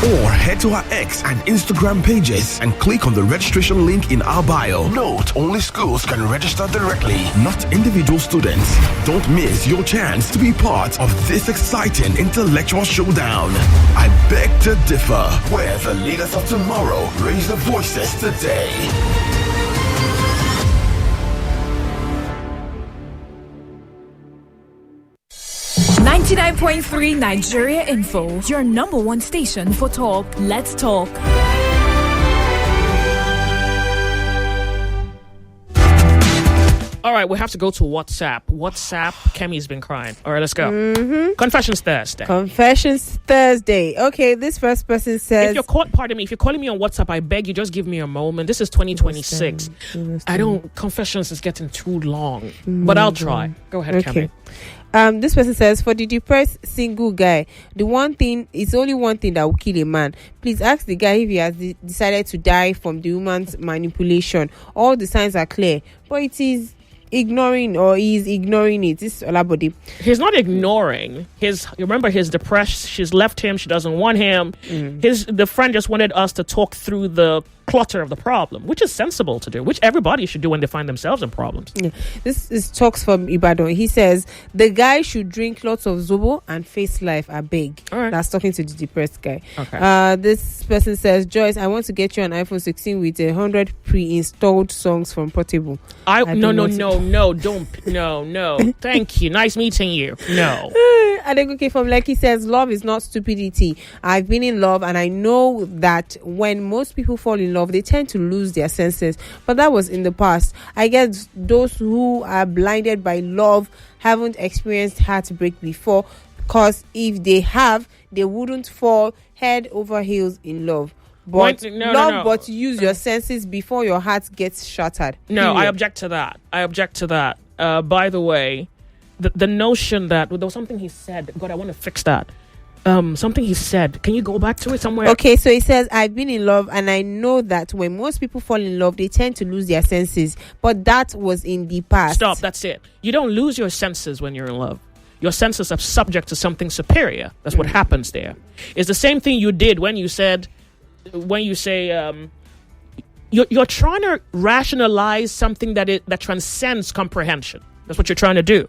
Or head to our X and Instagram pages and click on the registration link in our bio. Note, only schools can register directly, not individual students. Don't miss your chance to be part of this exciting intellectual showdown. I Beg to Differ, where the leaders of tomorrow raise their voices today. 99.3 Nigeria Info, your number one station for talk. Let's talk. All right, we have to go to WhatsApp. Kemi's been crying. All right, let's go. Confessions Thursday. Okay, this first person says... If you're calling me on WhatsApp, I beg you, just give me a moment. This is 2026. Confessions is getting too long. But I'll try. Go ahead, Kemi. This person says, for the depressed single guy, it's only one thing that will kill a man. Please ask the guy if he has decided to die from the woman's manipulation. All the signs are clear, but it is ignoring, or he's ignoring it. This is Olabode. He's not ignoring. Remember, he's depressed. She's left him. She doesn't want him. The friend just wanted us to talk through the clutter of the problem, which is sensible to do, which everybody should do when they find themselves in problems. Yeah. This is talks from Ibadan. He says the guy should drink lots of Zobo and face life. I beg. All right. That's talking to the depressed guy. Okay. This person says, Joyce, I want to get you an iPhone 16 with 100 pre-installed songs from Portable. No. Thank you. Nice meeting you. No. Adegoke from Lekki says, love is not stupidity. I've been in love, and I know that when most people fall in love, they tend to lose their senses. But that was in the past. I guess those who are blinded by love haven't experienced heartbreak before. Because if they have, they wouldn't fall head over heels in love. But but use your senses before your heart gets shattered. No, Period. I object to that. By the way, the notion that there was something he said. God, I want to fix that. Something he said. Can you go back to it somewhere? Okay, so he says, I've been in love, and I know that when most people fall in love, they tend to lose their senses. But that was in the past. Stop, that's it. You don't lose your senses when you're in love. Your senses are subject to something superior. That's what happens there. It's the same thing you did when you say you're trying to rationalize something that transcends comprehension. That's what you're trying to do.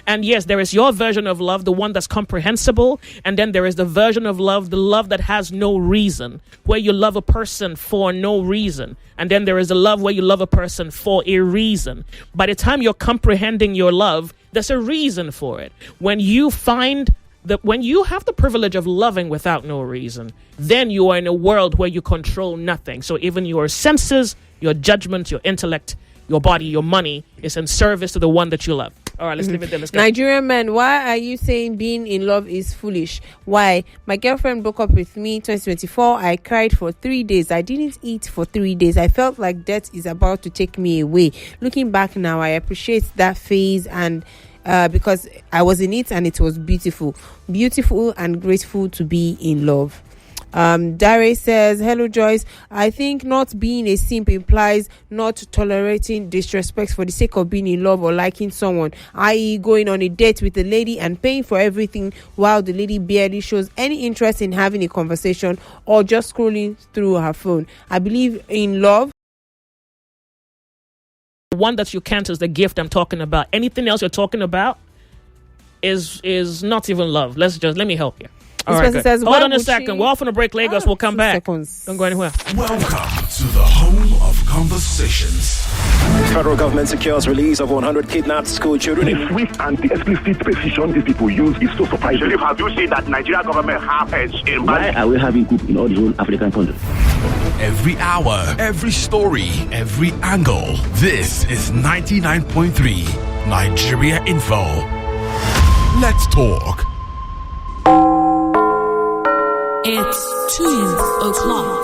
And yes, there is your version of love, the one that's comprehensible. And then there is the version of love, the love that has no reason, where you love a person for no reason. And then there is a love where you love a person for a reason. By the time you're comprehending your love, there's a reason for it. When you have the privilege of loving without no reason, then you are in a world where you control nothing. So even your senses, your judgment, your intellect, your body, your money is in service to the one that you love. All right, let's leave it there. Let's go. Nigerian man, why are you saying being in love is foolish? Why? My girlfriend broke up with me 2024. I cried for 3 days. I didn't eat for 3 days. I felt like death is about to take me away. Looking back now, I appreciate that phase and because I was in it and it was beautiful and grateful to be in love. Dare says, hello Joyce, I think not being a simp implies not tolerating disrespect for the sake of being in love or liking someone, i.e. going on a date with a lady and paying for everything while the lady barely shows any interest in having a conversation or just scrolling through her phone. I believe in love. The one that you can't is the gift I'm talking about. Anything else you're talking about is not even love. Let me help you. All right, says, hold on a second. We're off on a break, Lagos. We'll come back. Seconds. Don't go anywhere. Welcome to the home of conversations. Federal government secures release of 100 kidnapped school children. The swift and the explicit precision these people use is so surprising. Sheriff, have you seen that Nigeria government have edge in Why are we having coup in all the whole African countries? Every hour, every story, every angle. This is 99.3 Nigeria Info. Let's talk. It's 2 o'clock.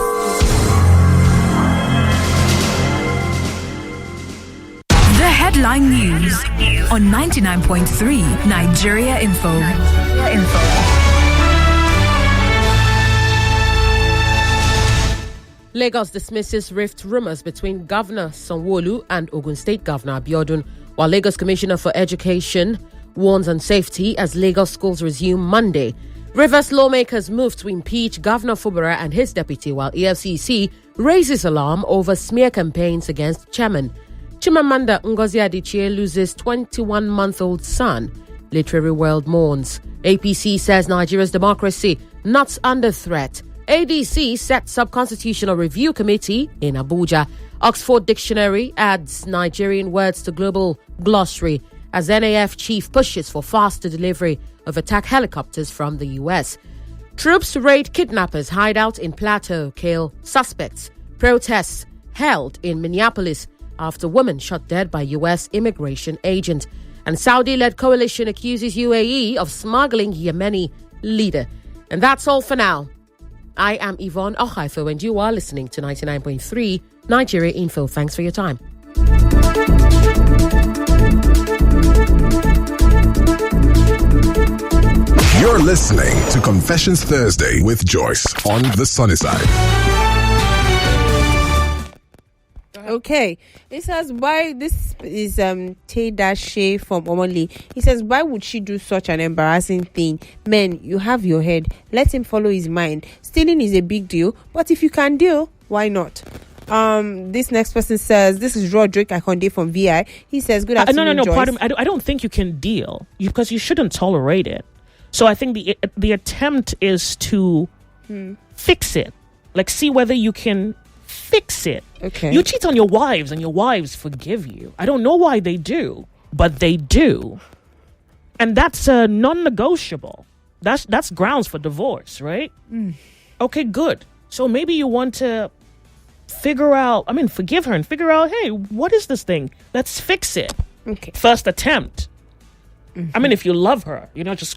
The headline news on 99.3 Nigeria Info. Lagos dismisses rift rumors between Governor Sanwo-Olu and Ogun State Governor Abiodun, while Lagos Commissioner for Education warns on safety as Lagos schools resume Monday. Rivers lawmakers move to impeach Governor Fubara and his deputy, while EFCC raises alarm over smear campaigns against chairman. Chimamanda Ngozi Adichie loses 21-month-old son. Literary world mourns. APC says Nigeria's democracy not under threat. ADC sets up constitutional review committee in Abuja. Oxford Dictionary adds Nigerian words to global glossary as NAF chief pushes for faster delivery of attack helicopters from the US. Troops raid kidnappers' hideout in Plateau, kill suspects. Protests held in Minneapolis after woman shot dead by US immigration agent. And Saudi-led coalition accuses UAE of smuggling Yemeni leader. And that's all for now. I am Yvonne Ohaifo and you are listening to 99.3 Nigeria Info. Thanks for your time. You're listening to Confessions Thursday with Joyce on the sunny side. Okay, it says why this is Tay-Dashe from Omoli. He says, why would she do such an embarrassing thing? Men, you have your head. Let him follow his mind. Stealing is a big deal, but if you can deal, why not? This next person says, this is Roderick Akonde from VI. He says, good afternoon, No, Joyce. pardon me. I don't think you can deal because you shouldn't tolerate it. So I think the attempt is to fix it. Like, see whether you can fix it. Okay. You cheat on your wives and your wives forgive you. I don't know why they do, but they do. And that's non-negotiable. That's grounds for divorce, right? Okay, good. So maybe you want to forgive her and figure out, hey, what is this thing? Let's fix it. Okay. First attempt. If you love her, you're not just